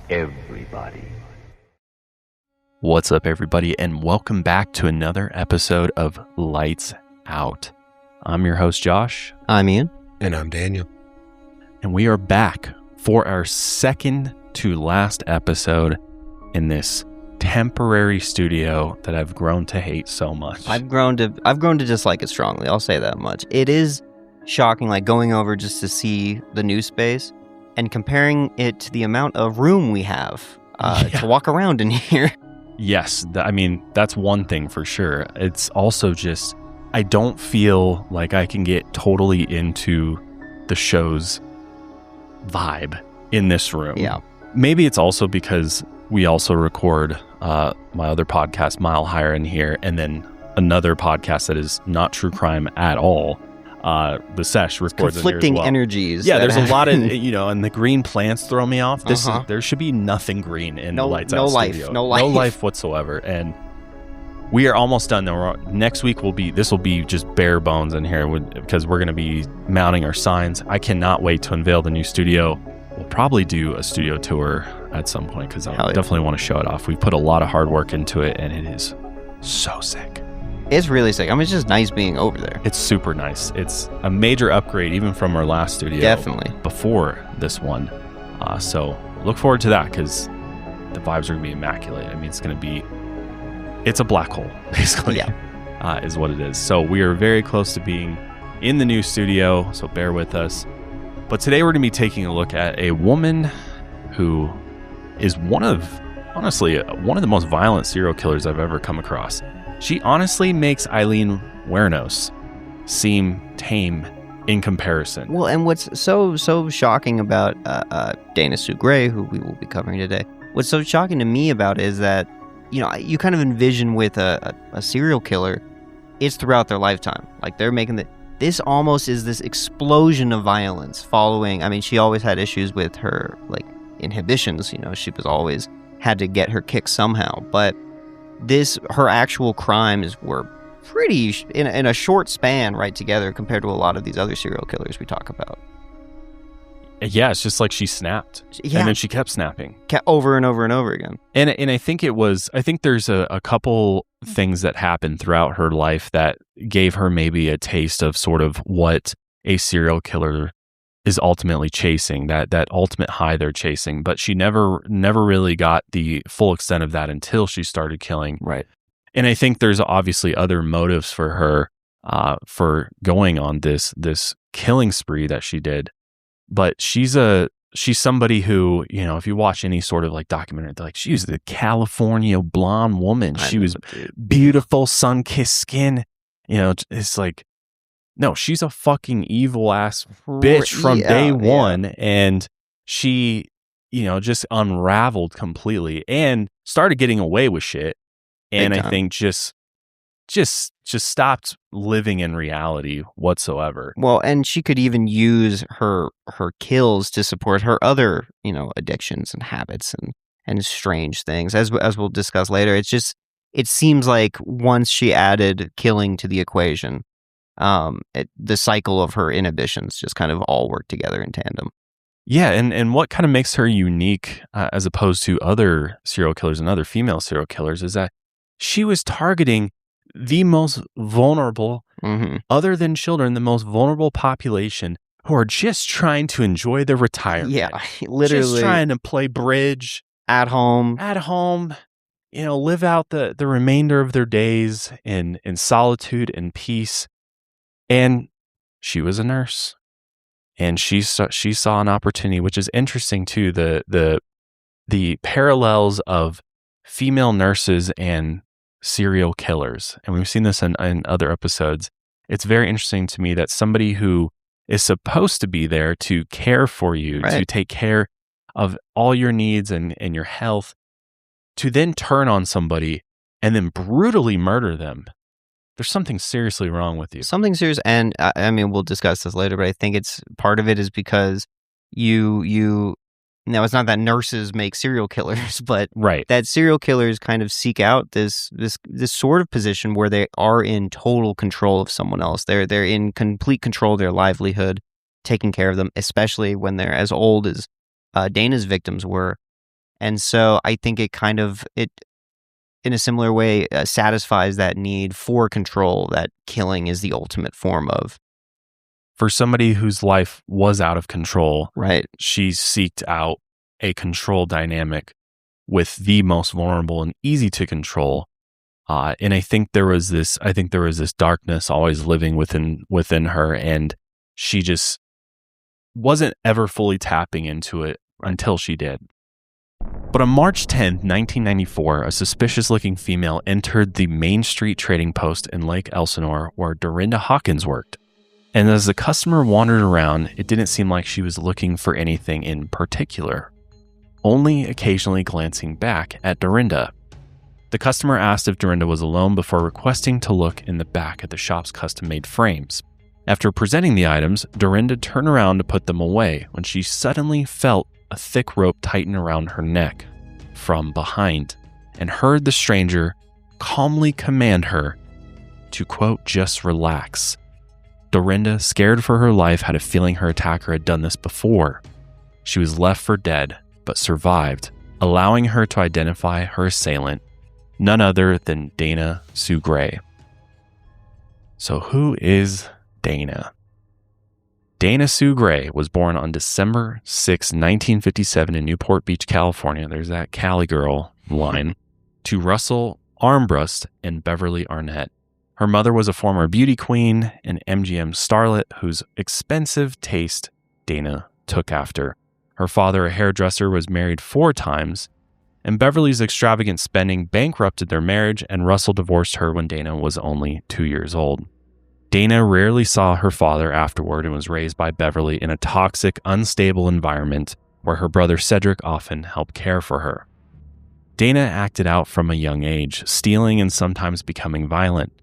everybody. What's up, everybody, and welcome back to another episode of Lights Out. I'm your host, Josh. I'm Ian. And I'm Daniel. And we are back for our second to last episode in this temporary studio that I've grown to hate so much. I've grown to dislike it strongly. I'll say that much. It is shocking, like going over just to see the new space and comparing it to the amount of room we have to walk around in here. Yes, I mean, that's one thing for sure. It's also just, I don't feel like I can get totally into the show's vibe in this room. Yeah. Maybe it's also because we also record my other podcast, Mile Higher, in here, and then another podcast that is not true crime at all. The Sesh records conflicting in here as well. Energies. Yeah, there's a lot of, and the green plants throw me off. Uh-huh. There should be nothing green in the Lights Out no studio. No life whatsoever. And we are almost done. Next week this will be just bare bones in here because we're going to be mounting our signs. I cannot wait to unveil the new studio. We'll probably do a studio tour at some point because I definitely want to show it off. We put a lot of hard work into it, and it is so sick. It's really sick. I mean, it's just nice being over there. It's super nice. It's a major upgrade even from our last studio. Definitely. Before this one. So look forward to that because the vibes are going to be immaculate. I mean, it's a black hole, basically, is what it is. So we are very close to being in the new studio, so bear with us. But today we're going to be taking a look at a woman who is honestly, one of the most violent serial killers I've ever come across. She honestly makes Eileen Wuornos seem tame in comparison. Well, and what's so shocking about Dana Sue Gray, who we will be covering today, what's so shocking to me about it is that, you kind of envision with a serial killer, it's throughout their lifetime. Like they're making this almost is this explosion of violence following. I mean, she always had issues with her inhibitions. She was always had to get her kick somehow, but her actual crimes were pretty in a short span right together compared to a lot of these other serial killers we talk about. Yeah, it's just like she snapped. Yeah. And then she kept snapping. Over and over and over again. And I think there's a couple things that happened throughout her life that gave her maybe a taste of sort of what a serial killer is ultimately chasing, that ultimate high they're chasing. But she never really got the full extent of that until she started killing. Right. And I think there's obviously other motives for her for going on this killing spree that she did. But she's somebody who, if you watch any sort of documentary, they're like, she was the California blonde woman. She was beautiful, sun-kissed skin. It's like, no, she's a fucking evil ass bitch from day one. Yeah. And she, just unraveled completely and started getting away with shit. And I think just stopped living in reality whatsoever. Well, and she could even use her kills to support her other, addictions and habits and strange things. As we'll discuss later, it seems like once she added killing to the equation, the cycle of her inhibitions just kind of all work together in tandem. Yeah, and what kind of makes her unique as opposed to other serial killers and other female serial killers is that she was targeting the most vulnerable, other than children, the most vulnerable population who are just trying to enjoy their retirement. Yeah, literally. Just trying to play bridge. At home, live out the remainder of their days in solitude and peace. And she was a nurse. And she saw an opportunity, which is interesting too, the parallels of female nurses and serial killers. And we've seen this in other episodes. It's very interesting to me that somebody who is supposed to be there to care for you, to take care of all your needs and your health, to then turn on somebody and then brutally murder them. There's something seriously wrong with you. Something serious. And I mean, we'll discuss this later, but I think part of it is because now it's not that nurses make serial killers, but that serial killers kind of seek out this sort of position where they are in total control of someone else. They're in complete control of their livelihood, taking care of them, especially when they're as old as Dana's victims were. And so I think it kind of, in a similar way, satisfies that need for control that killing is the ultimate form of. For somebody whose life was out of control, Right. she seeked out a control dynamic with the most vulnerable and easy to control. And I think there was this darkness always living within her, and she just wasn't ever fully tapping into it until she did. But on March 10th, 1994, a suspicious-looking female entered the Main Street trading post in Lake Elsinore where Dorina Hawkins worked. And as the customer wandered around, it didn't seem like she was looking for anything in particular, only occasionally glancing back at Dorinda. The customer asked if Dorinda was alone before requesting to look in the back at the shop's custom-made frames. After presenting the items, Dorinda turned around to put them away when she suddenly felt a thick rope tighten around her neck from behind and heard the stranger calmly command her to, quote, just relax. Dorinda, scared for her life, had a feeling her attacker had done this before. She was left for dead, but survived, allowing her to identify her assailant, none other than Dana Sue Gray. So who is Dana? Dana Sue Gray was born on December 6, 1957 in Newport Beach, California. There's that Cali girl line. To Russell Armbrust and Beverly Arnett. Her mother was a former beauty queen and MGM starlet whose expensive taste Dana took after. Her father, a hairdresser, was married 4 times, and Beverly's extravagant spending bankrupted their marriage, and Russell divorced her when Dana was only 2 years old. Dana rarely saw her father afterward and was raised by Beverly in a toxic, unstable environment where her brother Cedric often helped care for her. Dana acted out from a young age, stealing and sometimes becoming violent.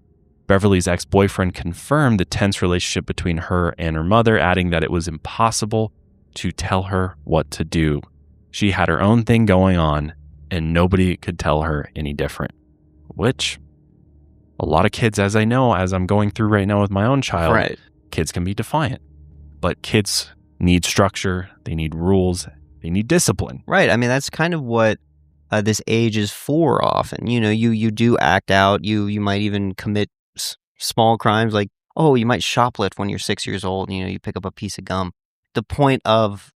Beverly's ex-boyfriend confirmed the tense relationship between her and her mother, adding that it was impossible to tell her what to do. She had her own thing going on, and nobody could tell her any different. Which, a lot of kids, as I know, as I'm going through right now with my own child, Right. Kids can be defiant. But kids need structure, they need rules, they need discipline. Right. I mean, that's kind of what this age is for often. You know, you do act out. You might even commit small crimes like, oh, you might shoplift when you're 6 years old. You know, you pick up a piece of gum. The point of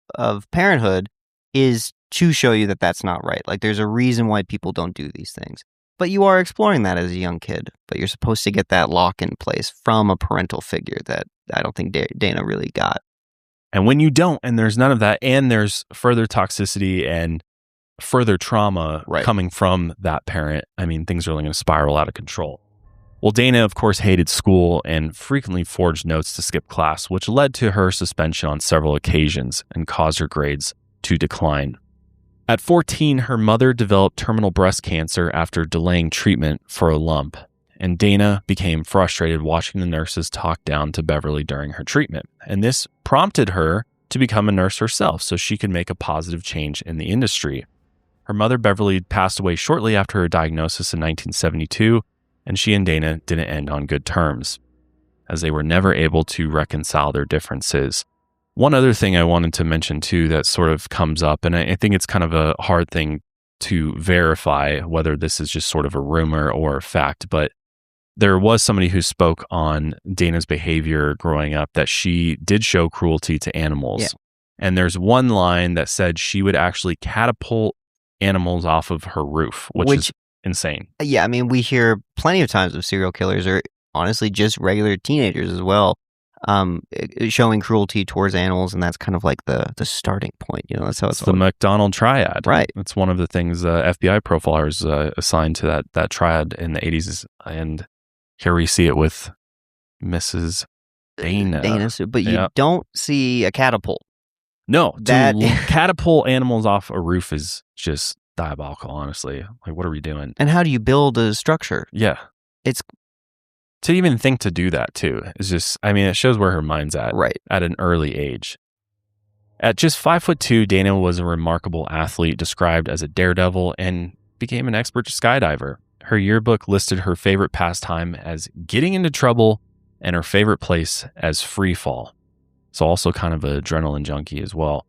parenthood is to show you that that's not right. Like, there's a reason why people don't do these things. But you are exploring that as a young kid. But you're supposed to get that lock in place from a parental figure that I don't think Dana really got. And when you don't, and there's none of that, and there's further toxicity and further trauma coming from that parent, I mean, things are really going to spiral out of control. Well, Dana, of course, hated school and frequently forged notes to skip class, which led to her suspension on several occasions and caused her grades to decline. At 14, her mother developed terminal breast cancer after delaying treatment for a lump, and Dana became frustrated watching the nurses talk down to Beverly during her treatment. And this prompted her to become a nurse herself so she could make a positive change in the industry. Her mother, Beverly, passed away shortly after her diagnosis in 1972, and she and Dana didn't end on good terms, as they were never able to reconcile their differences. One other thing I wanted to mention, too, that sort of comes up, and I think it's kind of a hard thing to verify whether this is just sort of a rumor or a fact, but there was somebody who spoke on Dana's behavior growing up that she did show cruelty to animals. Yeah. And there's one line that said she would actually catapult animals off of her roof, which is insane. Yeah, I mean, we hear plenty of times of serial killers, or honestly just regular teenagers as well, showing cruelty towards animals, and that's kind of like the starting point. You know, that's how it's the McDonald triad. Right. That's one of the things FBI profilers assigned to that triad in the 80s, and here we see it with Mrs. Dana. But you don't see a catapult. No, to catapult animals off a roof is just diabolical, honestly. Like, what are we doing? And how do you build a structure? Yeah. It's to even think to do that, too, is just, I mean, it shows where her mind's at. Right. At an early age. At just 5'2", Dana was a remarkable athlete, described as a daredevil, and became an expert skydiver. Her yearbook listed her favorite pastime as getting into trouble and her favorite place as free fall. So also kind of an adrenaline junkie as well.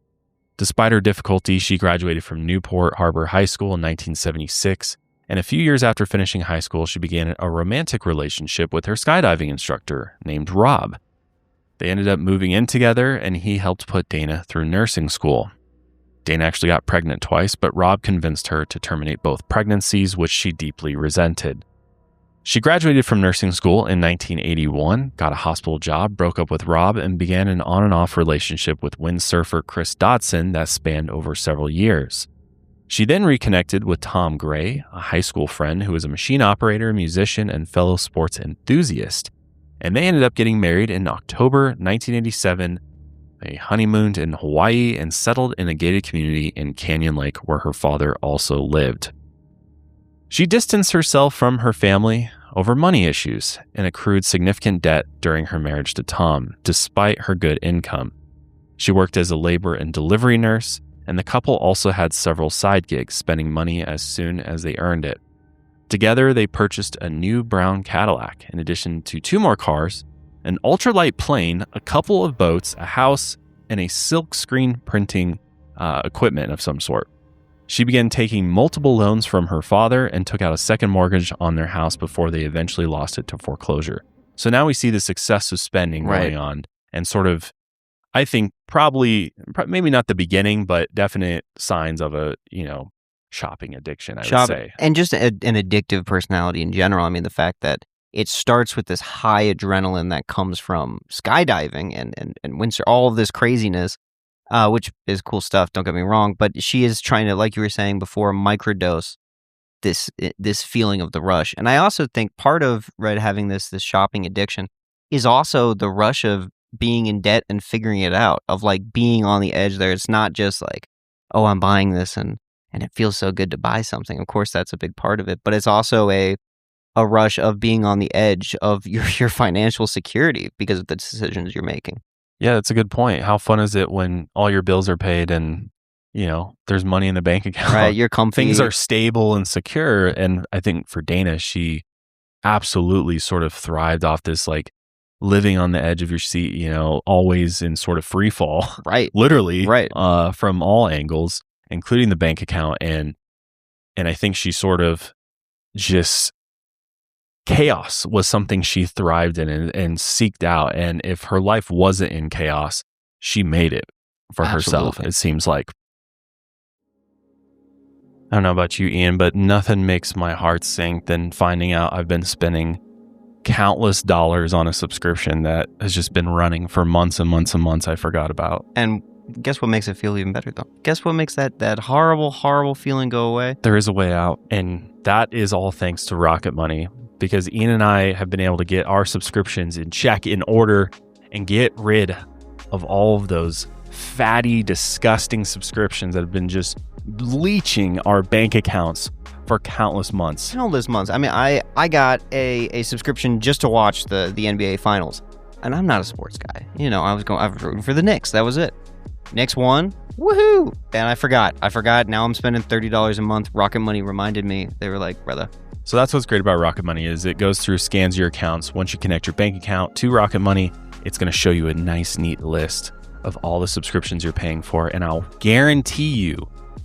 Despite her difficulty, she graduated from Newport Harbor High School in 1976, and a few years after finishing high school, she began a romantic relationship with her skydiving instructor named Rob. They ended up moving in together, and he helped put Dana through nursing school. Dana actually got pregnant twice, but Rob convinced her to terminate both pregnancies, which she deeply resented. She graduated from nursing school in 1981, got a hospital job, broke up with Rob, and began an on and off relationship with windsurfer Chris Dodson that spanned over several years. She then reconnected with Tom Gray, a high school friend who was a machine operator, musician, and fellow sports enthusiast, and they ended up getting married in October 1987. They honeymooned in Hawaii and settled in a gated community in Canyon Lake where her father also lived. She distanced herself from her family over money issues and accrued significant debt during her marriage to Tom, despite her good income. She worked as a labor and delivery nurse, and the couple also had several side gigs, spending money as soon as they earned it. Together, they purchased a new brown Cadillac, in addition to 2 more cars, an ultralight plane, a couple of boats, a house, and a silk screen printing equipment of some sort. She began taking multiple loans from her father and took out a second mortgage on their house before they eventually lost it to foreclosure. So now we see this excessive spending going on, and sort of, I think, maybe not the beginning, but definite signs of a, shopping addiction, I would say. And just an addictive personality in general. I mean, the fact that it starts with this high adrenaline that comes from skydiving and windsurf, all of this craziness, which is cool stuff, don't get me wrong, but she is trying to, like you were saying before, microdose this feeling of the rush. And I also think part of having this shopping addiction is also the rush of being in debt and figuring it out, of like being on the edge there. It's not just like, oh, I'm buying this and it feels so good to buy something. Of course, that's a big part of it, but it's also a rush of being on the edge of your financial security because of the decisions you're making. Yeah, that's a good point. How fun is it when all your bills are paid and, there's money in the bank account? Right, you're comfy. Things are stable and secure. And I think for Dana, she absolutely sort of thrived off this, like, living on the edge of your seat, always in sort of free fall. Right. Literally. Right. From all angles, including the bank account. And I think she sort of just... chaos was something she thrived in and seeked out. And if her life wasn't in chaos, she made it for herself, it seems like. I don't know about you, Ian, but nothing makes my heart sink than finding out I've been spending countless dollars on a subscription that has just been running for months and months and months I forgot about. And guess what makes it feel even better, though? Guess what makes that horrible, horrible feeling go away? There is a way out, and that is all thanks to Rocket Money. Because Ian and I have been able to get our subscriptions in check, in order, and get rid of all of those fatty, disgusting subscriptions that have been just leeching our bank accounts for countless months. Countless months. I mean, I got a subscription just to watch the NBA Finals, and I'm not a sports guy. I was rooting for the Knicks. That was it. Knicks won. Woohoo! And I forgot. Now I'm spending $30 a month. Rocket Money reminded me. They were like, brother. So that's what's great about Rocket Money is it goes through, scans your accounts. Once you connect your bank account to Rocket Money, it's going to show you a nice, neat list of all the subscriptions you're paying for. And I'll guarantee you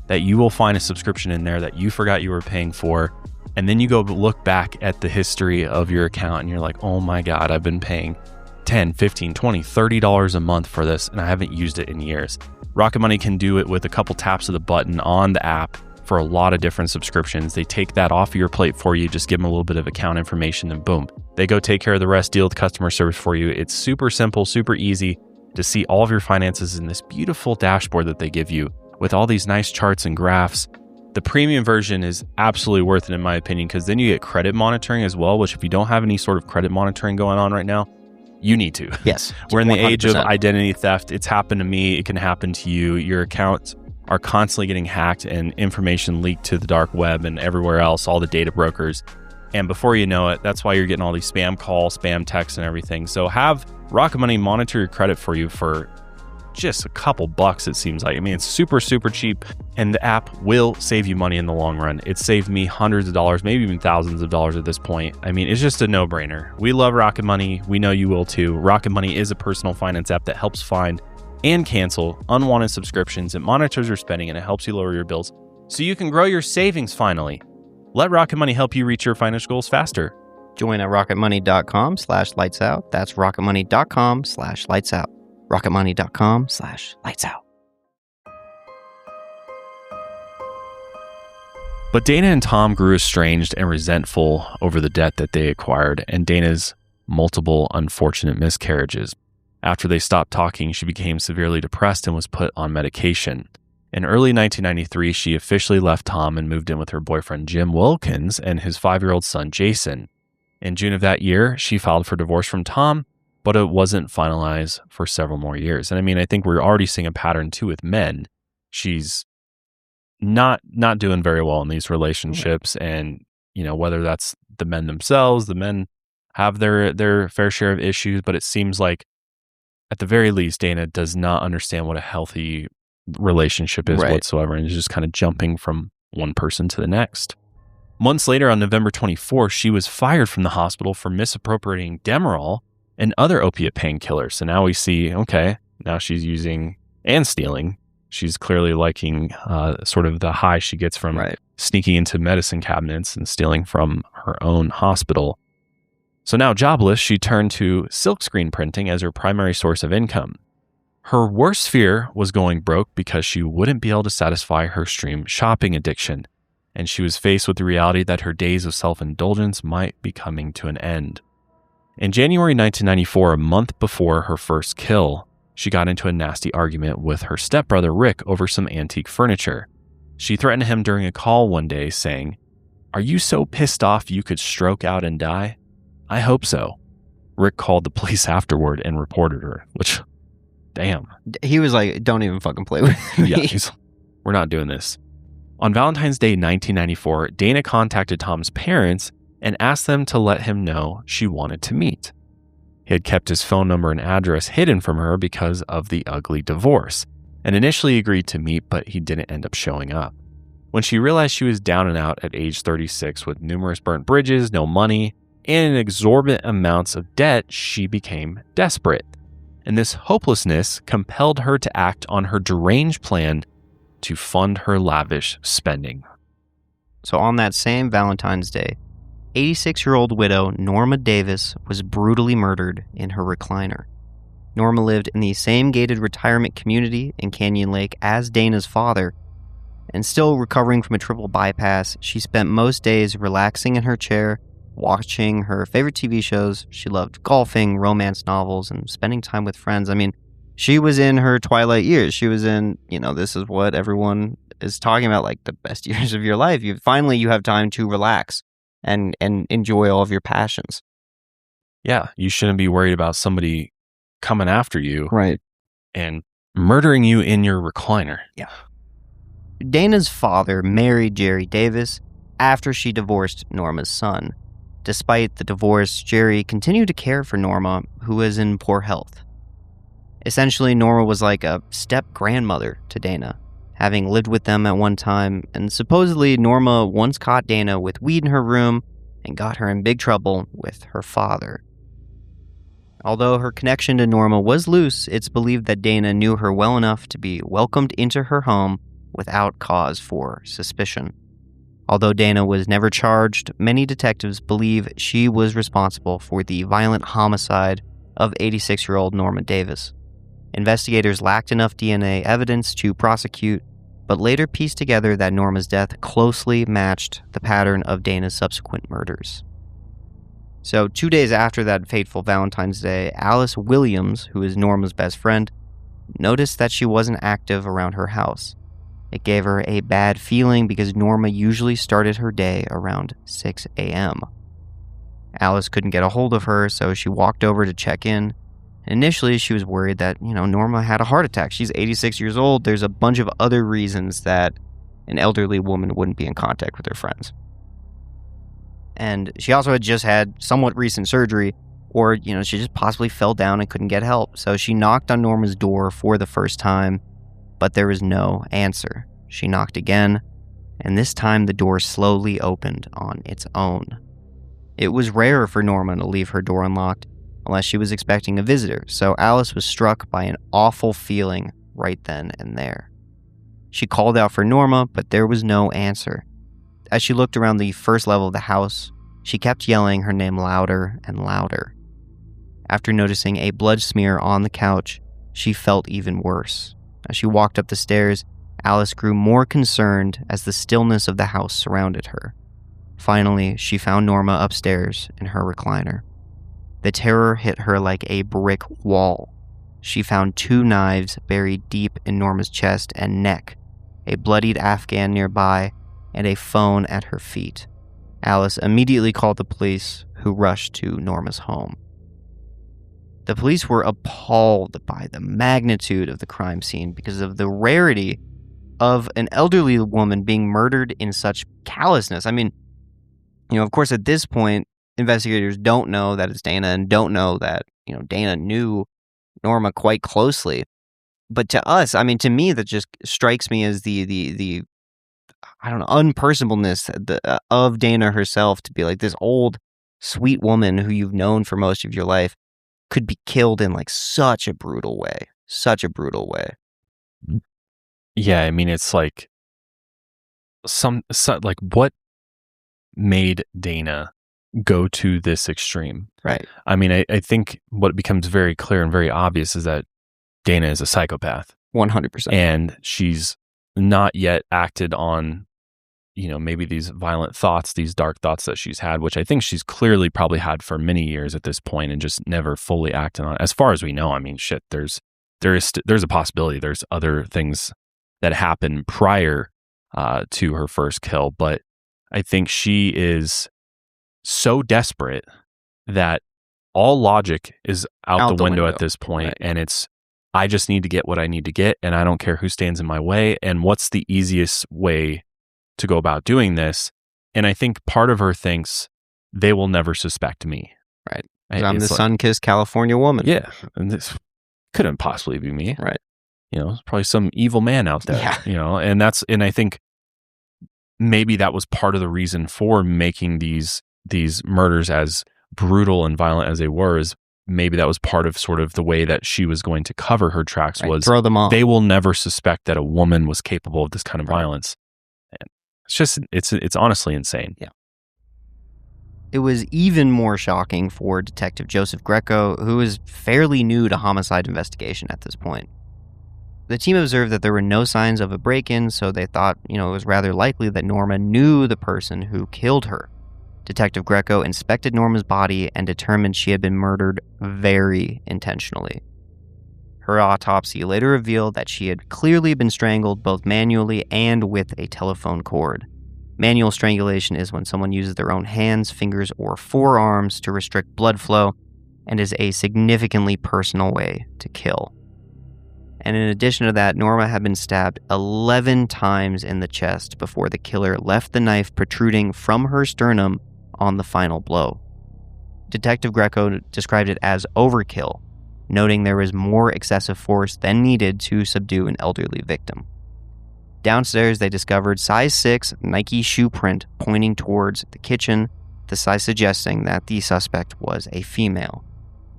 that you will find a subscription in there that you forgot you were paying for. And then you go look back at the history of your account and you're like, oh my God, I've been paying $10, $15, $20, $30 a month for this, and I haven't used it in years. Rocket Money can do it with a couple taps of the button on the app for a lot of different subscriptions. They take that off of your plate for you, just give them a little bit of account information, and boom, they go take care of the rest, deal with customer service for you. It's super simple, super easy to see all of your finances in this beautiful dashboard that they give you with all these nice charts and graphs. The premium version is absolutely worth it in my opinion, because then you get credit monitoring as well, which if you don't have any sort of credit monitoring going on right now, you need to. Yes. We're in the 100%. age of identity theft. It's happened to me. It can happen to you. Your accounts are constantly getting hacked and information leaked to the dark web and everywhere else, all the data brokers. And before you know it, that's why you're getting all these spam calls, spam texts and everything. So have Rocket Money monitor your credit for you for just a couple bucks, it seems like. I mean, it's super, super cheap, and the app will save you money in the long run. It's saved me hundreds of dollars, maybe even thousands of dollars at this point. I mean, it's just a no-brainer. We love Rocket Money. We know you will too. Rocket Money is a personal finance app that helps find and cancel unwanted subscriptions. It monitors your spending and it helps you lower your bills so you can grow your savings finally. Let Rocket Money help you reach your financial goals faster. Join at rocketmoney.com/lightsout. That's rocketmoney.com/lightsout. rocketmoney.com/lightsout. But Dana and Tom grew estranged and resentful over the debt that they acquired and Dana's multiple unfortunate miscarriages. After they stopped talking, she became severely depressed and was put on medication. In early 1993, she officially left Tom and moved in with her boyfriend Jim Wilkins and his 5-year-old son Jason. In June of that year, she filed for divorce from Tom, but it wasn't finalized for several more years. And I mean, I think we're already seeing a pattern too with men. She's not doing very well in these relationships, and whether that's the men themselves, the men have their fair share of issues, but it seems like at the very least Dana does not understand what a healthy relationship is whatsoever, and is just kind of jumping from one person to the next. Months later, on November 24th, she was fired from the hospital for misappropriating Demerol and other opiate painkillers. So now we see, okay, now she's using and stealing. She's clearly liking sort of the high she gets from sneaking into medicine cabinets and stealing from her own hospital. So now jobless, she turned to silkscreen printing as her primary source of income. Her worst fear was going broke because she wouldn't be able to satisfy her extreme shopping addiction, and she was faced with the reality that her days of self-indulgence might be coming to an end. In January 1994, a month before her first kill, she got into a nasty argument with her stepbrother Rick over some antique furniture. She threatened him during a call one day, saying, "Are you so pissed off you could stroke out and die? I hope so." Rick called the police afterward and reported her, which, damn. He was like, "Don't even fucking play with me." Yeah, we're not doing this. On Valentine's Day 1994, Dana contacted Tom's parents and asked them to let him know she wanted to meet. He had kept his phone number and address hidden from her because of the ugly divorce, and initially agreed to meet, but he didn't end up showing up. When she realized she was down and out at age 36 with numerous burnt bridges, no money, and exorbitant amounts of debt, she became desperate. And this hopelessness compelled her to act on her deranged plan to fund her lavish spending. So on that same Valentine's Day, 86-year-old widow Norma Davis was brutally murdered in her recliner. Norma lived in the same gated retirement community in Canyon Lake as Dana's father, and still recovering from a triple bypass, she spent most days relaxing in her chair, watching her favorite TV shows. She loved golfing, romance novels, and spending time with friends. I mean, she was in her twilight years. She was in, this is what everyone is talking about, like the best years of your life. You have time to relax and enjoy all of your passions. Yeah, you shouldn't be worried about somebody coming after you. Right. And murdering you in your recliner. Yeah. Dana's father married Jeri Davis after she divorced Norma's son. Despite the divorce, Jeri continued to care for Norma, who was in poor health. Essentially, Norma was like a step-grandmother to Dana, having lived with them at one time, and supposedly Norma once caught Dana with weed in her room and got her in big trouble with her father. Although her connection to Norma was loose, it's believed that Dana knew her well enough to be welcomed into her home without cause for suspicion. Although Dana was never charged, many detectives believe she was responsible for the violent homicide of 86-year-old Norma Davis. Investigators lacked enough DNA evidence to prosecute, but later pieced together that Norma's death closely matched the pattern of Dana's subsequent murders. So 2 days after that fateful Valentine's Day, Alice Williams, who is Norma's best friend, noticed that she wasn't active around her house. It gave her a bad feeling because Norma usually started her day around 6 a.m. Alice couldn't get a hold of her, so she walked over to check in. Initially, she was worried that, Norma had a heart attack. She's 86 years old. There's a bunch of other reasons that an elderly woman wouldn't be in contact with her friends. And she also had just had somewhat recent surgery, or, she just possibly fell down and couldn't get help. So she knocked on Norma's door for the first time, but there was no answer. She knocked again, and this time the door slowly opened on its own. It was rare for Norma to leave her door unlocked, unless she was expecting a visitor, so Alice was struck by an awful feeling right then and there. She called out for Norma, but there was no answer. As she looked around the first level of the house, she kept yelling her name louder and louder. After noticing a blood smear on the couch, she felt even worse. As she walked up the stairs, Alice grew more concerned as the stillness of the house surrounded her. Finally, she found Norma upstairs in her recliner. The terror hit her like a brick wall. She found 2 knives buried deep in Norma's chest and neck, a bloodied Afghan nearby, and a phone at her feet. Alice immediately called the police, who rushed to Norma's home. The police were appalled by the magnitude of the crime scene because of the rarity of an elderly woman being murdered in such callousness. I mean, of course, at this point, investigators don't know that it's Dana and don't know that, Dana knew Norma quite closely. But to us, to me, that just strikes me as the I don't know, unpersonableness of Dana herself to be like this old, sweet woman who you've known for most of your life could be killed in like such a brutal way. Such a brutal way. Yeah, it's like like what made Dana go to this extreme? Right. I think what becomes very clear and very obvious is that Dana is a psychopath. 100%. And she's not yet acted on, maybe these violent thoughts, these dark thoughts that she's had, which I think she's clearly probably had for many years at this point and just never fully acted on. As far as we know, there's a possibility there's other things that happen prior to her first kill, but I think she is so desperate that all logic is out the window at this point, right. And it's, I just need to get what I need to get, and I don't care who stands in my way, and what's the easiest way to go about doing this. And I think part of her thinks they will never suspect me. Right. I'm the sun-kissed California woman. Yeah. And this couldn't possibly be me. Right. It's probably some evil man out there. Yeah. And I think maybe that was part of the reason for making these murders as brutal and violent as they were, is maybe that was part of sort of the way that she was going to cover her tracks, right. Was throw them off. They will never suspect that a woman was capable of this kind of violence. And it's honestly insane. Yeah. It was even more shocking for Detective Joseph Greco, who is fairly new to homicide investigation at this point. The team observed that there were no signs of a break-in, so they thought, it was rather likely that Norma knew the person who killed her. Detective Greco inspected Norma's body and determined she had been murdered very intentionally. Her autopsy later revealed that she had clearly been strangled both manually and with a telephone cord. Manual strangulation is when someone uses their own hands, fingers, or forearms to restrict blood flow, and is a significantly personal way to kill. And in addition to that, Norma had been stabbed 11 times in the chest before the killer left the knife protruding from her sternum on the final blow. Detective Greco described it as overkill, noting there was more excessive force than needed to subdue an elderly victim. Downstairs, they discovered size 6 Nike shoe print pointing towards the kitchen, the size suggesting that the suspect was a female.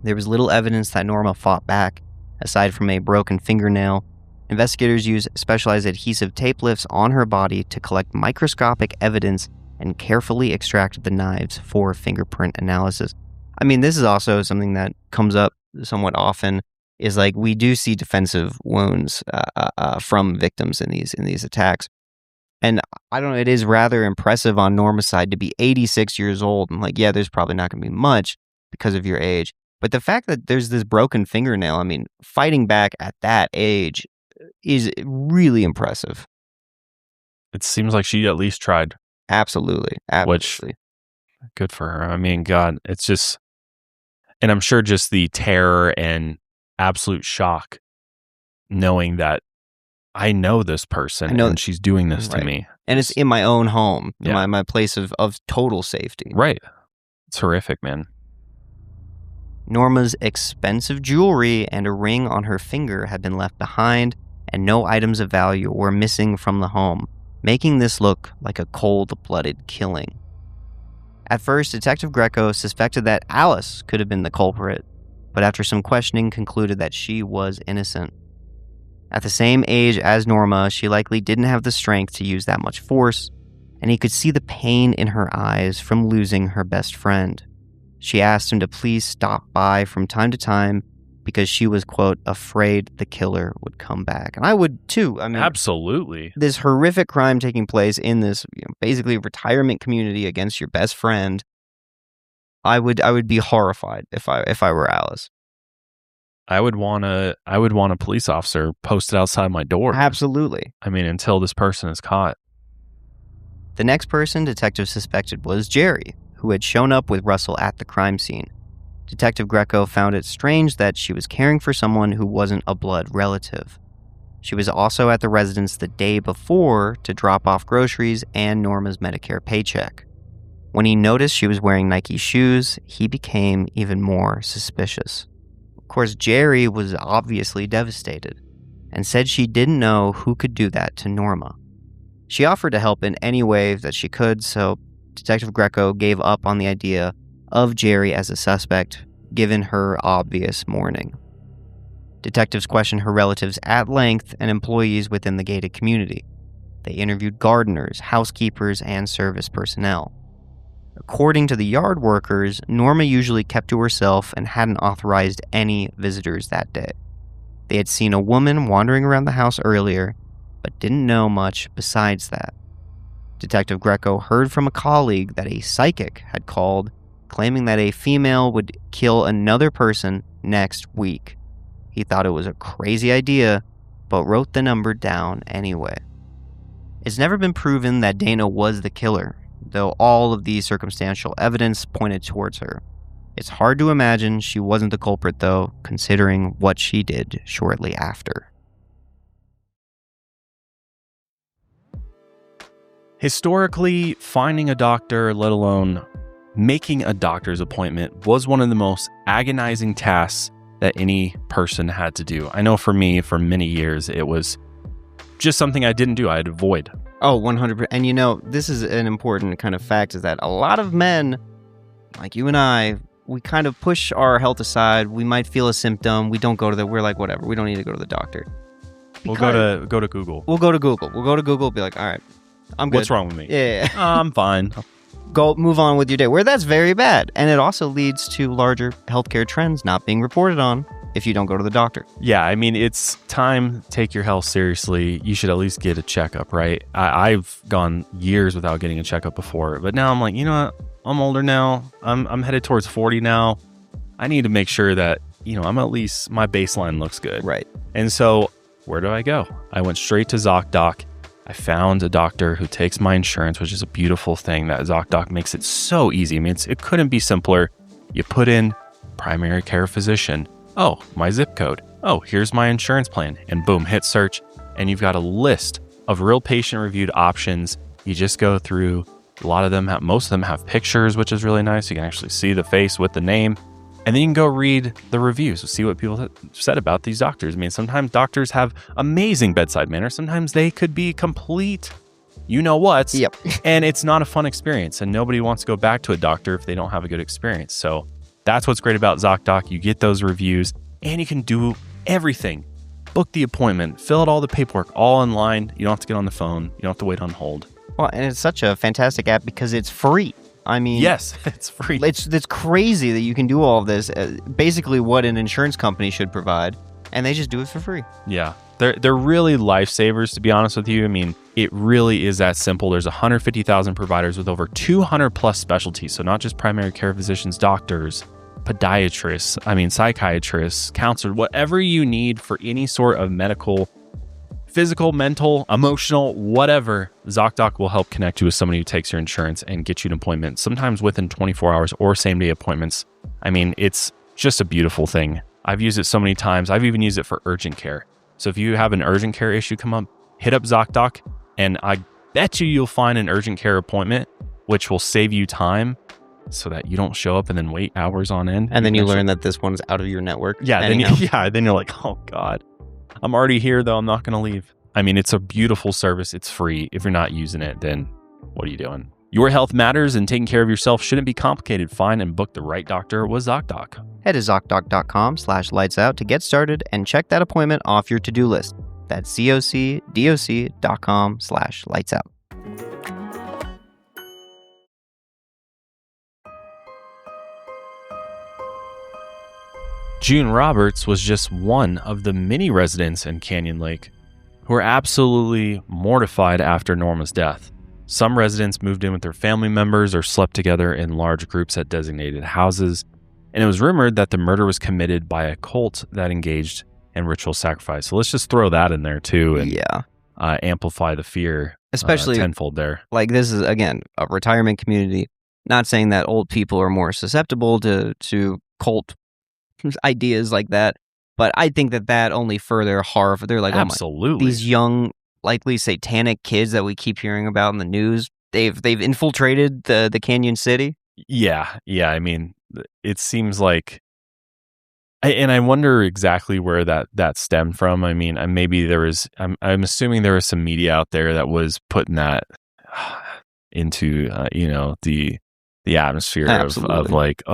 There was little evidence that Norma fought back. Aside from a broken fingernail, investigators used specialized adhesive tape lifts on her body to collect microscopic evidence and carefully extracted the knives for fingerprint analysis. This is also something that comes up somewhat often, is like we do see defensive wounds from victims in these attacks. And I don't know, it is rather impressive on Norma's side to be 86 years old. And there's probably not going to be much because of your age. But the fact that there's this broken fingernail, fighting back at that age is really impressive. It seems like she at least tried. Absolutely. Which, good for her. God, it's just, and I'm sure just the terror and absolute shock knowing that I know this person and she's doing this to me. And it's in my own home, my place of total safety. Right. It's horrific, man. Norma's expensive jewelry and a ring on her finger had been left behind, and no items of value were missing from the home, making this look like a cold-blooded killing. At first, Detective Greco suspected that Alice could have been the culprit, but after some questioning concluded that she was innocent. At the same age as Norma, she likely didn't have the strength to use that much force, and he could see the pain in her eyes from losing her best friend. She asked him to please stop by from time to time because she was, quote, afraid the killer would come back. And I would too. I mean, absolutely. This horrific crime taking place in this basically retirement community against your best friend. I would be horrified if I were Alice. I would want a police officer posted outside my door. Absolutely. I mean, until this person is caught. The next person detectives suspected was Jeri, who had shown up with Russell at the crime scene. Detective Greco found it strange that she was caring for someone who wasn't a blood relative. She was also at the residence the day before to drop off groceries and Norma's Medicare paycheck. When he noticed she was wearing Nike shoes, he became even more suspicious. Of course, Jeri was obviously devastated and said she didn't know who could do that to Norma. She offered to help in any way that she could, so Detective Greco gave up on the idea of Jeri as a suspect, given her obvious mourning. Detectives questioned her relatives at length and employees within the gated community. They interviewed gardeners, housekeepers, and service personnel. According to the yard workers, Norma usually kept to herself and hadn't authorized any visitors that day. They had seen a woman wandering around the house earlier, but didn't know much besides that. Detective Greco heard from a colleague that a psychic had called, claiming that a female would kill another person next week. He thought it was a crazy idea, but wrote the number down anyway. It's never been proven that Dana was the killer, though all of the circumstantial evidence pointed towards her. It's hard to imagine she wasn't the culprit, though, considering what she did shortly after. Historically, finding a doctor, let alone making a doctor's appointment, was one of the most agonizing tasks that any person had to do. I know for me, for many years, it was just something I didn't do. I'd avoid. Oh, 100%. And this is an important kind of fact, is that a lot of men, like you and I, we kind of push our health aside. We might feel a symptom. We don't go to we're like, whatever, we don't need to go to the doctor. We'll go to Google. We'll go to Google, be like, all right, I'm good. What's wrong with me? Yeah. I'm fine. Go move on with your day, where that's very bad. And it also leads to larger healthcare trends not being reported on if you don't go to the doctor. Yeah, I mean, it's time to take your health seriously. You should at least get a checkup, right? I've gone years without getting a checkup before, but now I'm like, you know what? I'm older now. I'm headed towards 40 now. I need to make sure that, I'm at least, my baseline looks good. Right. And so where do I go? I went straight to ZocDoc. I found a doctor who takes my insurance, which is a beautiful thing that ZocDoc makes it so easy. I mean, it couldn't be simpler. You put in primary care physician. Oh, my zip code. Oh, here's my insurance plan. And boom, hit search. And you've got a list of real patient-reviewed options. You just go through. Most of them have pictures, which is really nice. You can actually see the face with the name. And then you can go read the reviews, see what people said about these doctors. I mean, sometimes doctors have amazing bedside manner. Sometimes they could be complete you-know-whats. Yep. And it's not a fun experience. And nobody wants to go back to a doctor if they don't have a good experience. So that's what's great about ZocDoc. You get those reviews and you can do everything. Book the appointment, fill out all the paperwork, all online. You don't have to get on the phone. You don't have to wait on hold. Well, and it's such a fantastic app because it's free. I mean, yes, it's free. It's crazy that you can do all of this. Basically, what an insurance company should provide, and they just do it for free. Yeah, they're really lifesavers, to be honest with you. I mean, it really is that simple. There's 150,000 providers with over 200 plus specialties. So not just primary care physicians, doctors, podiatrists, psychiatrists, counselors, whatever you need for any sort of medical, physical, mental, emotional, whatever, ZocDoc will help connect you with somebody who takes your insurance and get you an appointment, sometimes within 24 hours or same-day appointments. I mean, it's just a beautiful thing. I've used it so many times. I've even used it for urgent care. So if you have an urgent care issue come up, hit up ZocDoc, and I bet you'll find an urgent care appointment, which will save you time so that you don't show up and then wait hours on end. And then you learn that this one's out of your network. Yeah, then you're like, oh God. I'm already here, though. I'm not going to leave. I mean, it's a beautiful service. It's free. If you're not using it, then what are you doing? Your health matters, and taking care of yourself shouldn't be complicated. Find and book the right doctor with ZocDoc. Head to ZocDoc.com/lightsout to get started and check that appointment off your to-do list. That's ZocDoc.com/lightsout. June Roberts was just one of the many residents in Canyon Lake who were absolutely mortified after Norma's death. Some residents moved in with their family members or slept together in large groups at designated houses, and it was rumored that the murder was committed by a cult that engaged in ritual sacrifice. So let's just throw that in there too and amplify the fear, especially tenfold there. Like, this is, again, a retirement community. Not saying that old people are more susceptible to cult ideas like that, but I think that only further horror. They're like, absolutely, these young, likely satanic kids that we keep hearing about in the news, they've infiltrated the Canyon City. Yeah. I mean, it seems like, and I wonder exactly where that stemmed from. I mean, maybe there was. I'm assuming there was some media out there that was putting that into the atmosphere of like,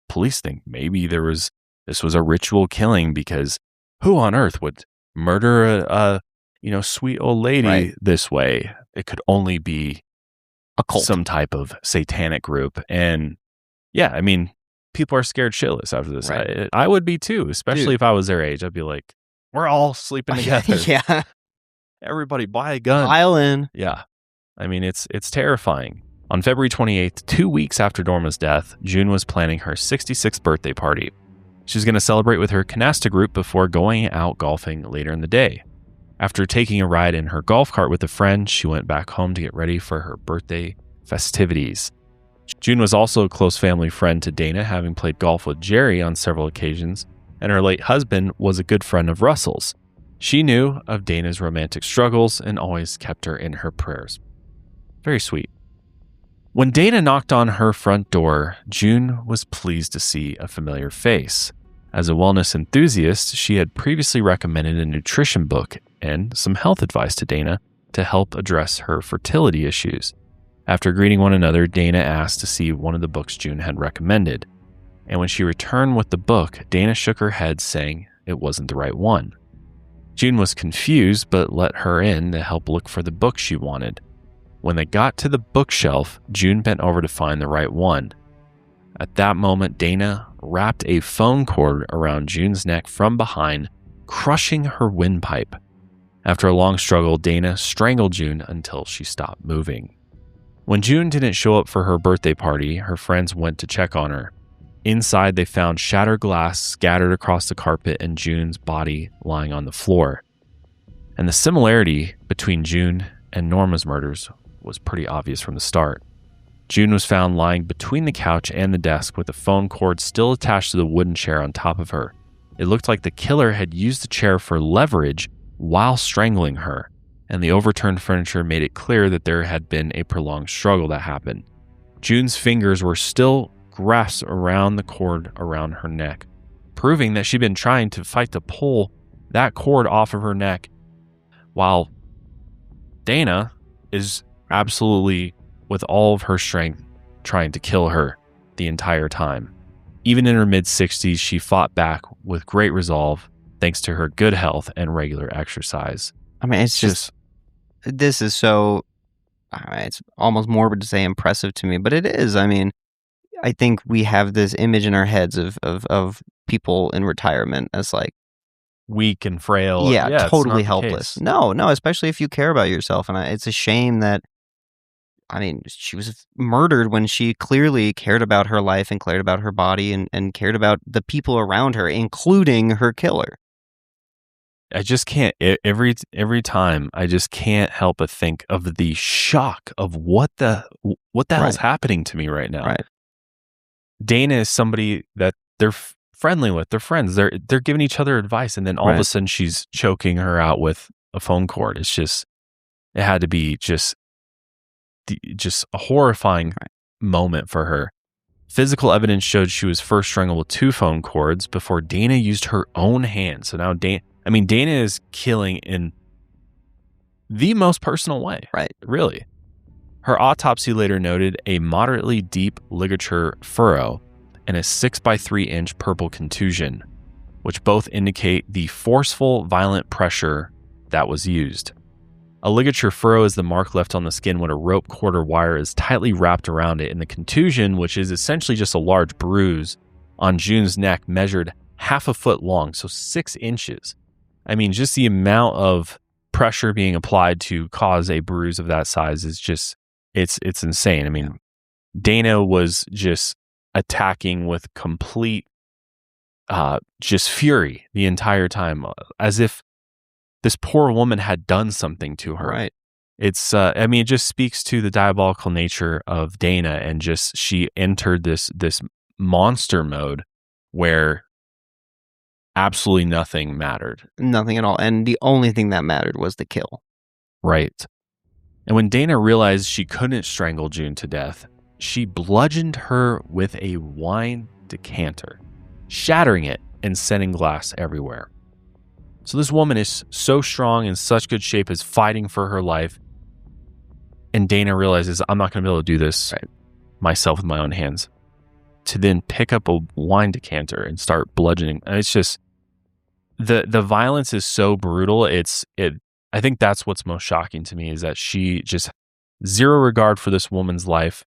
police think maybe this was a ritual killing, because who on earth would murder a sweet old lady this way? It could only be a cult, some type of satanic group. And yeah, I mean, people are scared shitless after this. Right. I would be too, especially if I was their age. I'd be like, we're all sleeping together. Yeah. Everybody buy a gun. Pile in. Yeah. I mean, it's terrifying. On February 28th, 2 weeks after Norma's death, June was planning her 66th birthday party. She was going to celebrate with her canasta group before going out golfing later in the day. After taking a ride in her golf cart with a friend, she went back home to get ready for her birthday festivities. June was also a close family friend to Dana, having played golf with Jeri on several occasions, and her late husband was a good friend of Russell's. She knew of Dana's romantic struggles and always kept her in her prayers. Very sweet. When Dana knocked on her front door, June was pleased to see a familiar face. As a wellness enthusiast, she had previously recommended a nutrition book and some health advice to Dana to help address her fertility issues. After greeting one another, Dana asked to see one of the books June had recommended. And when she returned with the book, Dana shook her head, saying it wasn't the right one. June was confused, but let her in to help look for the book she wanted. When they got to the bookshelf, June bent over to find the right one. At that moment, Dana wrapped a phone cord around June's neck from behind, crushing her windpipe. After a long struggle, Dana strangled June until she stopped moving. When June didn't show up for her birthday party, her friends went to check on her. Inside, they found shattered glass scattered across the carpet and June's body lying on the floor. And the similarity between June and Norma's murders was pretty obvious from the start. June was found lying between the couch and the desk with a phone cord still attached to the wooden chair on top of her. It looked like the killer had used the chair for leverage while strangling her, and the overturned furniture made it clear that there had been a prolonged struggle that happened. June's fingers were still grasped around the cord around her neck, proving that she'd been trying to fight to pull that cord off of her neck, while Dana is absolutely, with all of her strength, trying to kill her the entire time. Even in her mid-60s, she fought back with great resolve, thanks to her good health and regular exercise. I mean, it's just this is so, it's almost morbid to say impressive to me, but it is. I mean, I think we have this image in our heads of people in retirement as like weak and frail. Yeah, totally helpless. No, especially if you care about yourself. And it's a shame that, I mean, she was murdered when she clearly cared about her life and cared about her body and cared about the people around her, including her killer. I just can't, every time, I just can't help but think of the shock of what the hell's happening to me right now. Right. Dana is somebody that they're friendly with, they're friends, they're giving each other advice, and then all of a sudden she's choking her out with a phone cord. It's just, it had to be just a horrifying moment for her. Physical evidence showed she was first strangled with 2 phone cords before Dana used her own hand. So now Dana is killing in the most personal way. Right. Really. Her autopsy later noted a moderately deep ligature furrow and a 6x3-inch purple contusion, which both indicate the forceful, violent pressure that was used. A ligature furrow is the mark left on the skin when a rope, cord, or wire is tightly wrapped around it, and the contusion, which is essentially just a large bruise on June's neck, measured half a foot long, so 6 inches. I mean, just the amount of pressure being applied to cause a bruise of that size is just, it's insane. I mean, Dana was just attacking with complete just fury the entire time, as if this poor woman had done something to her. Right. It's, I mean, it just speaks to the diabolical nature of Dana, and just she entered this monster mode where absolutely nothing mattered. Nothing at all. And the only thing that mattered was the kill. Right. And when Dana realized she couldn't strangle June to death, she bludgeoned her with a wine decanter, shattering it and sending glass everywhere. So this woman is so strong, in such good shape, is fighting for her life. And Dana realizes, I'm not going to be able to do this myself with my own hands. To then pick up a wine decanter and start bludgeoning. And it's just, the violence is so brutal. I think that's what's most shocking to me, is that she just, zero regard for this woman's life.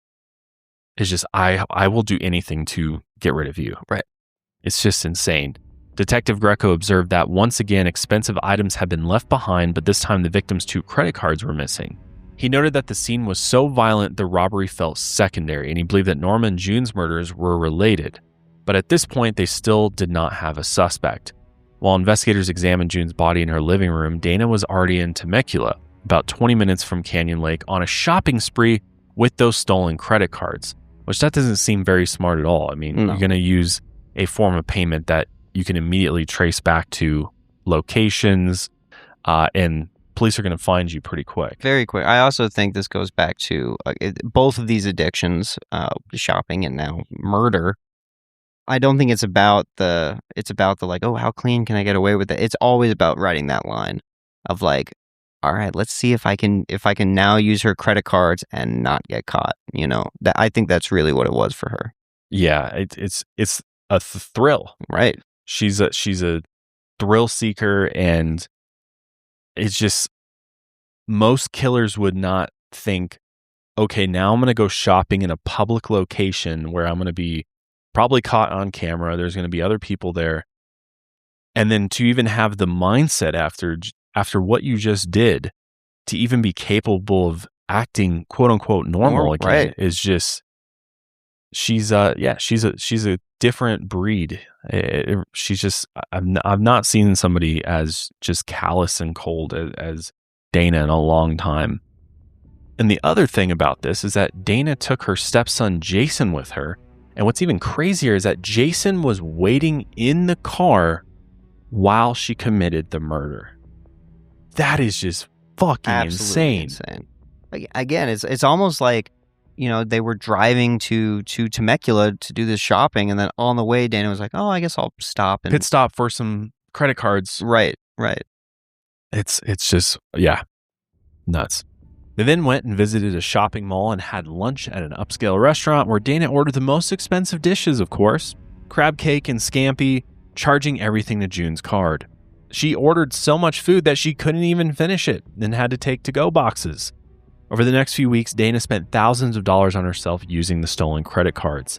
Is just, I will do anything to get rid of you. Right. It's just insane. Detective Greco observed that once again, expensive items had been left behind, but this time the victim's 2 credit cards were missing. He noted that the scene was so violent the robbery felt secondary, and he believed that Norma and June's murders were related. But at this point, they still did not have a suspect. While investigators examined June's body in her living room, Dana was already in Temecula, about 20 minutes from Canyon Lake, on a shopping spree with those stolen credit cards, which that doesn't seem very smart at all. I mean, No. You're going to use a form of payment that you can immediately trace back to locations, and police are going to find you pretty quick. Very quick. I also think this goes back to both of these addictions, shopping and now murder. I don't think it's about the like, oh, how clean can I get away with it? It's always about writing that line of like, all right, let's see if I can now use her credit cards and not get caught. That I think that's really what it was for her. Yeah, it's a thrill. Right. She's a thrill seeker, and it's just, most killers would not think, okay, now I'm going to go shopping in a public location where I'm going to be probably caught on camera. There's going to be other people there. And then to even have the mindset after what you just did, to even be capable of acting quote unquote normal again, right, is just, she's a different breed. She's just, I've not seen somebody as just callous and cold as Dana in a long time. And the other thing about this is that Dana took her stepson Jason with her. And what's even crazier is that Jason was waiting in the car while she committed the murder. That is just fucking insane. Again, it's almost like, they were driving to Temecula to do this shopping, and then on the way, Dana was like, "Oh, I guess I'll stop and pit stop for some credit cards." Right. It's just, yeah, nuts. They then went and visited a shopping mall and had lunch at an upscale restaurant where Dana ordered the most expensive dishes, of course, crab cake and scampi, charging everything to June's card. She ordered so much food that she couldn't even finish it and had to take to-go boxes. Over the next few weeks, Dana spent thousands of dollars on herself using the stolen credit cards.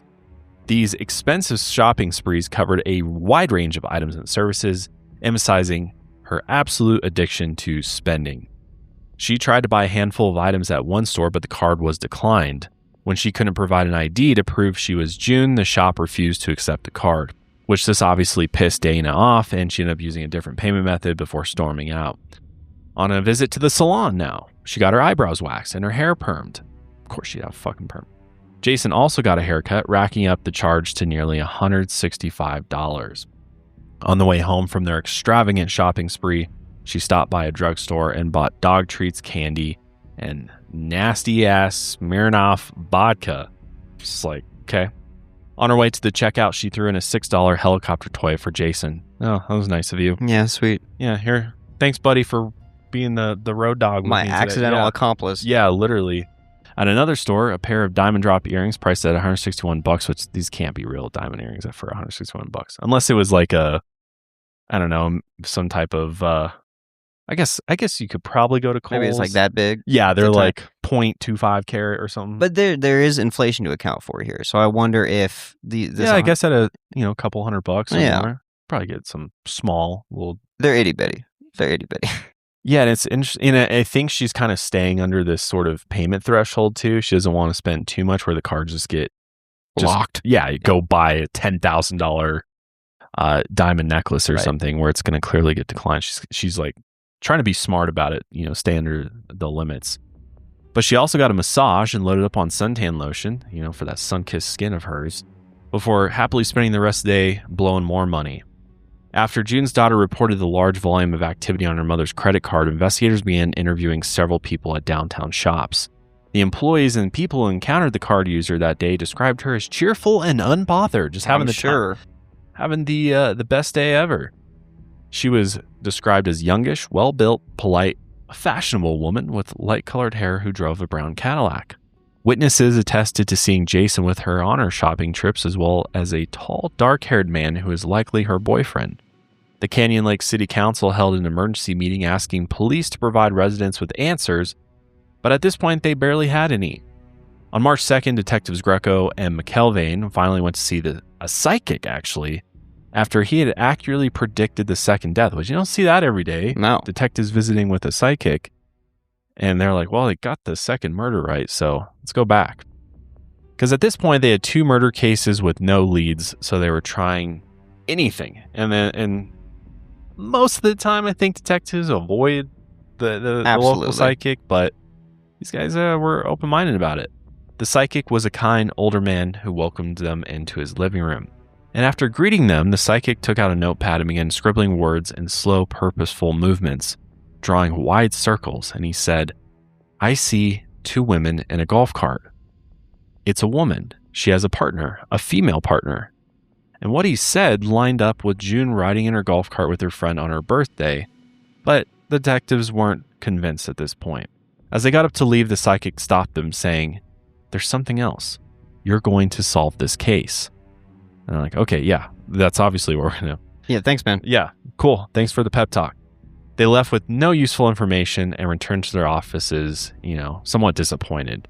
These expensive shopping sprees covered a wide range of items and services, emphasizing her absolute addiction to spending. She tried to buy a handful of items at one store, but the card was declined. When she couldn't provide an ID to prove she was June, the shop refused to accept the card, which this obviously pissed Dana off, and she ended up using a different payment method before storming out. On a visit to the salon now, she got her eyebrows waxed and her hair permed. Of course she'd have a fucking perm. Jason also got a haircut, racking up the charge to nearly $165. On the way home from their extravagant shopping spree, she stopped by a drugstore and bought dog treats, candy, and nasty-ass Smirnoff vodka. Just like, okay. On her way to the checkout, she threw in a $6 helicopter toy for Jason. Oh, that was nice of you. Yeah, sweet. Yeah, here. Thanks, buddy, for being the road dog with my me today. accidental accomplice. Yeah, literally. At another store, a pair of diamond drop earrings priced at $161, which these can't be real diamond earrings for $161, unless it was like I don't know, some type of. I guess you could probably go to Kohl's. Maybe it's like that big. Yeah, they're like 0.25 carat or something. But there is inflation to account for here, so I wonder if I guess at a couple $100 or more, probably get some small little. They're itty bitty. Yeah, and it's interesting. And I think she's kind of staying under this sort of payment threshold too. She doesn't want to spend too much where the cards just get locked. Yeah, go buy a $10,000 diamond necklace or something where it's going to clearly get declined. She's like trying to be smart about it, stay under the limits. But she also got a massage and loaded up on suntan lotion, for that sun-kissed skin of hers, before happily spending the rest of the day blowing more money. After June's daughter reported the large volume of activity on her mother's credit card, investigators began interviewing several people at downtown shops. The employees and people who encountered the card user that day described her as cheerful and unbothered, just having having the best day ever. She was described as youngish, well-built, polite, a fashionable woman with light-colored hair who drove a brown Cadillac. Witnesses attested to seeing Jason with her on her shopping trips, as well as a tall, dark-haired man who is likely her boyfriend. The Canyon Lake City Council held an emergency meeting asking police to provide residents with answers, but at this point they barely had any. On March 2nd, detectives Greco and McElvain finally went to see a psychic, actually, after he had accurately predicted the second death, which you don't see that every day. No. Detectives visiting with a psychic. And they're like, well, they got the second murder right, so let's go back. Because at this point, they had 2 murder cases with no leads, so they were trying anything. And most of the time, I think detectives avoid the local psychic, but these guys were open-minded about it. The psychic was a kind, older man who welcomed them into his living room. And after greeting them, the psychic took out a notepad and began scribbling words in slow, purposeful movements, drawing wide circles, and he said, "I see 2 women in a golf cart. It's a woman. She has a partner, a female partner." And what he said lined up with June riding in her golf cart with her friend on her birthday, but the detectives weren't convinced at this point. As they got up to leave, the psychic stopped them, saying, "There's something else. You're going to solve this case." And I'm like, okay, yeah, that's obviously what we're going to. Yeah, thanks, man. Yeah, cool. Thanks for the pep talk. They left with no useful information and returned to their offices, somewhat disappointed.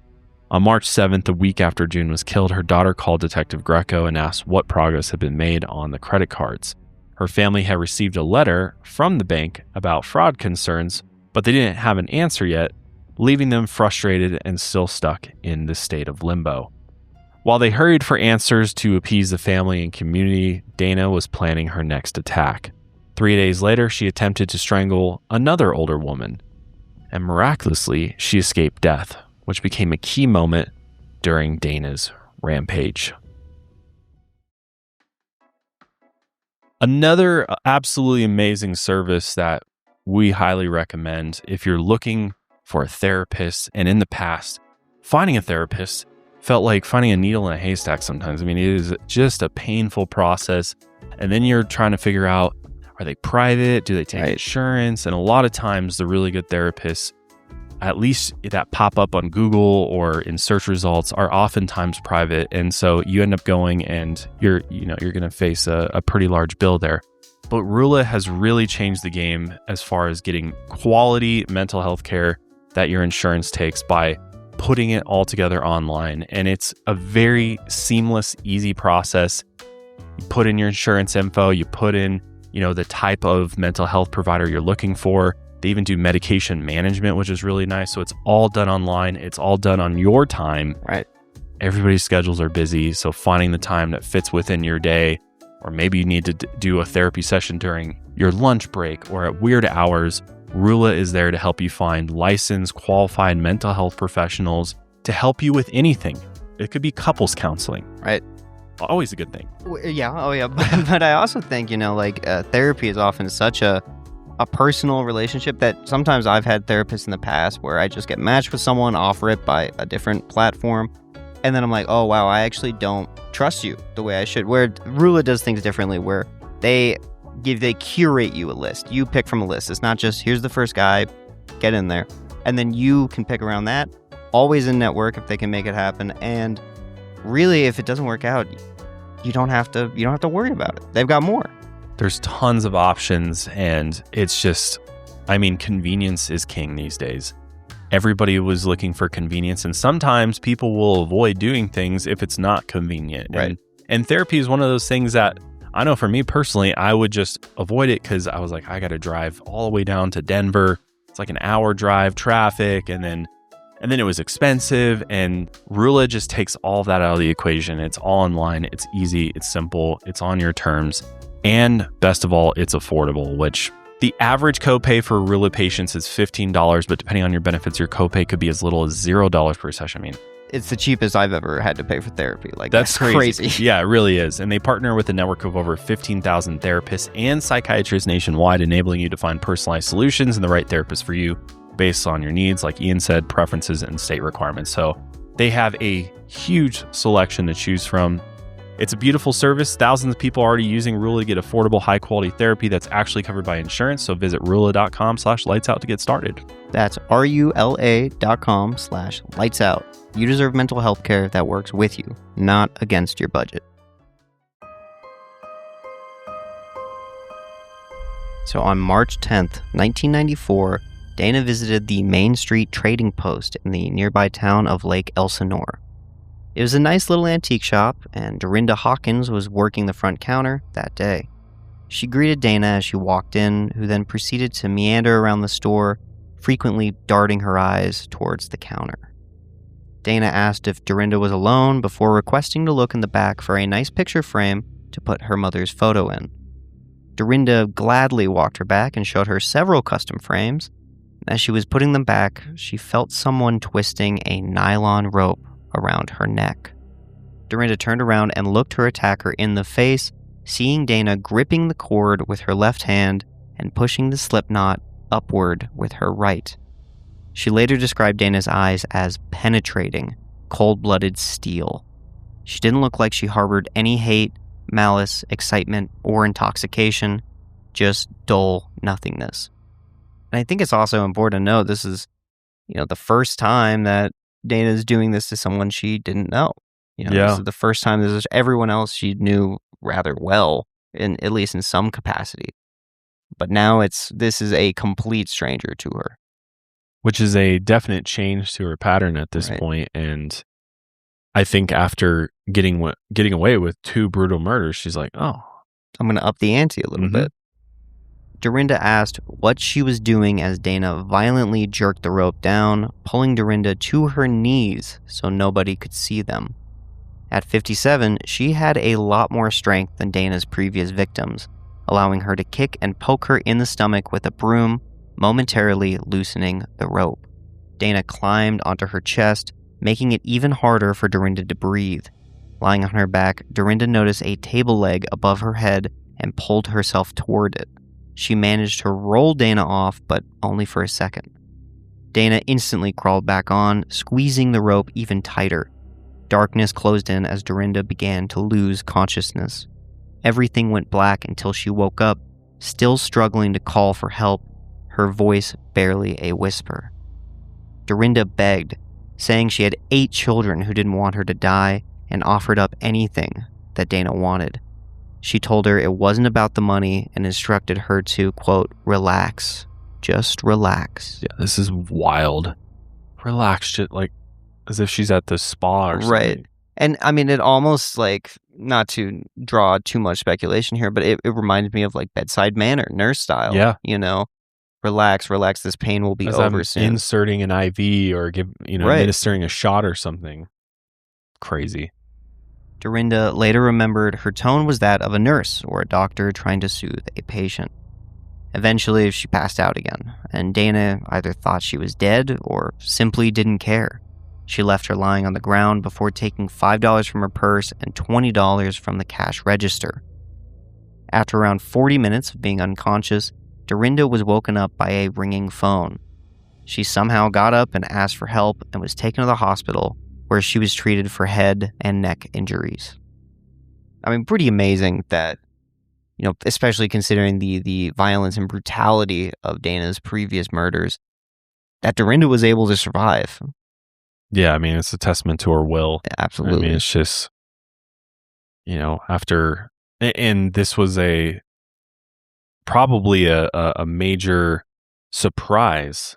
On March 7th, a week after June was killed, her daughter called Detective Greco and asked what progress had been made on the credit cards. Her family had received a letter from the bank about fraud concerns, but they didn't have an answer yet, leaving them frustrated and still stuck in this state of limbo. While they hurried for answers to appease the family and community, Dana was planning her next attack. 3 days later, she attempted to strangle another older woman, and miraculously, she escaped death, which became a key moment during Dana's rampage. Another absolutely amazing service that we highly recommend if you're looking for a therapist, and in the past, finding a therapist felt like finding a needle in a haystack sometimes. I mean, it is just a painful process. And then you're trying to figure out, are they private? Do they take insurance? And a lot of times the really good therapists, at least that pop up on Google or in search results, are oftentimes private. And so you end up going and you're going to face a pretty large bill there. But Rula has really changed the game as far as getting quality mental health care that your insurance takes by putting it all together online. And it's a very seamless, easy process. You put in your insurance info, you put in, the type of mental health provider you're looking for. They even do medication management, which is really nice. So it's all done online. It's all done on your time. Right. Everybody's schedules are busy. So finding the time that fits within your day, or maybe you need to do a therapy session during your lunch break or at weird hours, Rula is there to help you find licensed, qualified mental health professionals to help you with anything. It could be couples counseling. Right. Always a good thing. Yeah. Oh, yeah. But I also think, therapy is often such a personal relationship that sometimes I've had therapists in the past where I just get matched with someone, offer it by a different platform. And then I'm like, oh, wow, I actually don't trust you the way I should. Where Rula does things differently, where they curate you a list. You pick from a list. It's not just, here's the first guy, get in there. And then you can pick around that. always in network if they can make it happen. And really, if it doesn't work out, you don't have to worry about it. They've got more. There's tons of options, and it's just, I mean, convenience is king these days. Everybody was looking for convenience, and sometimes people will avoid doing things if it's not convenient. Right. And therapy is one of those things that I know for me personally, I would just avoid it because I was like, I got to drive all the way down to Denver. It's like an hour drive, traffic, and then it was expensive, and Rula just takes all of that out of the equation. It's all online. It's easy. It's simple. It's on your terms. And best of all, it's affordable, which the average copay for Rula patients is $15, but depending on your benefits, your copay could be as little as $0 per session. I mean, it's the cheapest I've ever had to pay for therapy. Like, that's crazy. Yeah, it really is. And they partner with a network of over 15,000 therapists and psychiatrists nationwide, enabling you to find personalized solutions and the right therapist for you based on your needs, like Ian said, preferences and state requirements. So they have a huge selection to choose from. It's a beautiful service. Thousands of people are already using Rula to get affordable, high-quality therapy that's actually covered by insurance. So visit rula.com/lightsout to get started. That's RULA.com/lightsout. You deserve mental health care that works with you, not against your budget. So on March 10th, 1994, Dana visited the Main Street Trading Post in the nearby town of Lake Elsinore. It was a nice little antique shop, and Dorina Hawkins was working the front counter that day. She greeted Dana as she walked in, who then proceeded to meander around the store, frequently darting her eyes towards the counter. Dana asked if Dorina was alone before requesting to look in the back for a nice picture frame to put her mother's photo in. Dorina gladly walked her back and showed her several custom frames. As she was putting them back, she felt someone twisting a nylon rope around her neck. Dorina turned around and looked her attacker in the face, seeing Dana gripping the cord with her left hand and pushing the slip knot upward with her right. She later described Dana's eyes as penetrating, cold-blooded steel. She didn't look like she harbored any hate, malice, excitement, or intoxication, just dull nothingness. And I think it's also important to note this is, the first time that Dana's doing this to someone she didn't know. This is the first time this is everyone else she knew rather well, at least in some capacity. But now this is a complete stranger to her. Which is a definite change to her pattern at this point. And I think after getting away with 2 brutal murders, she's like, oh, I'm going to up the ante a little bit. Dorina asked what she was doing as Dana violently jerked the rope down, pulling Dorina to her knees so nobody could see them. At 57, she had a lot more strength than Dana's previous victims, allowing her to kick and poke her in the stomach with a broom, momentarily loosening the rope. Dana climbed onto her chest, making it even harder for Dorina to breathe. Lying on her back, Dorina noticed a table leg above her head and pulled herself toward it. She managed to roll Dana off, but only for a second. Dana instantly crawled back on, squeezing the rope even tighter. Darkness closed in as Dorina began to lose consciousness. Everything went black until she woke up, still struggling to call for help, her voice barely a whisper. Dorina begged, saying she had 8 children who didn't want her to die, and offered up anything that Dana wanted. She told her it wasn't about the money and instructed her to, quote, relax. Just relax. Yeah, this is wild. Relax, shit, like as if she's at the spa or something. Right. And I mean, it almost like, not to draw too much speculation here, but it reminded me of like bedside manner, nurse style. Yeah. Relax, this pain will be as over I'm soon. Inserting an IV or administering a shot or something. Crazy. Dorina later remembered her tone was that of a nurse or a doctor trying to soothe a patient. Eventually, she passed out again, and Dana either thought she was dead or simply didn't care. She left her lying on the ground before taking $5 from her purse and $20 from the cash register. After around 40 minutes of being unconscious, Dorina was woken up by a ringing phone. She somehow got up and asked for help and was taken to the hospital, where she was treated for head and neck injuries. I mean, pretty amazing that, especially considering the violence and brutality of Dana's previous murders, that Dorina was able to survive. Yeah, I mean, it's a testament to her will. Absolutely. I mean, it's just, after, and this was probably a major surprise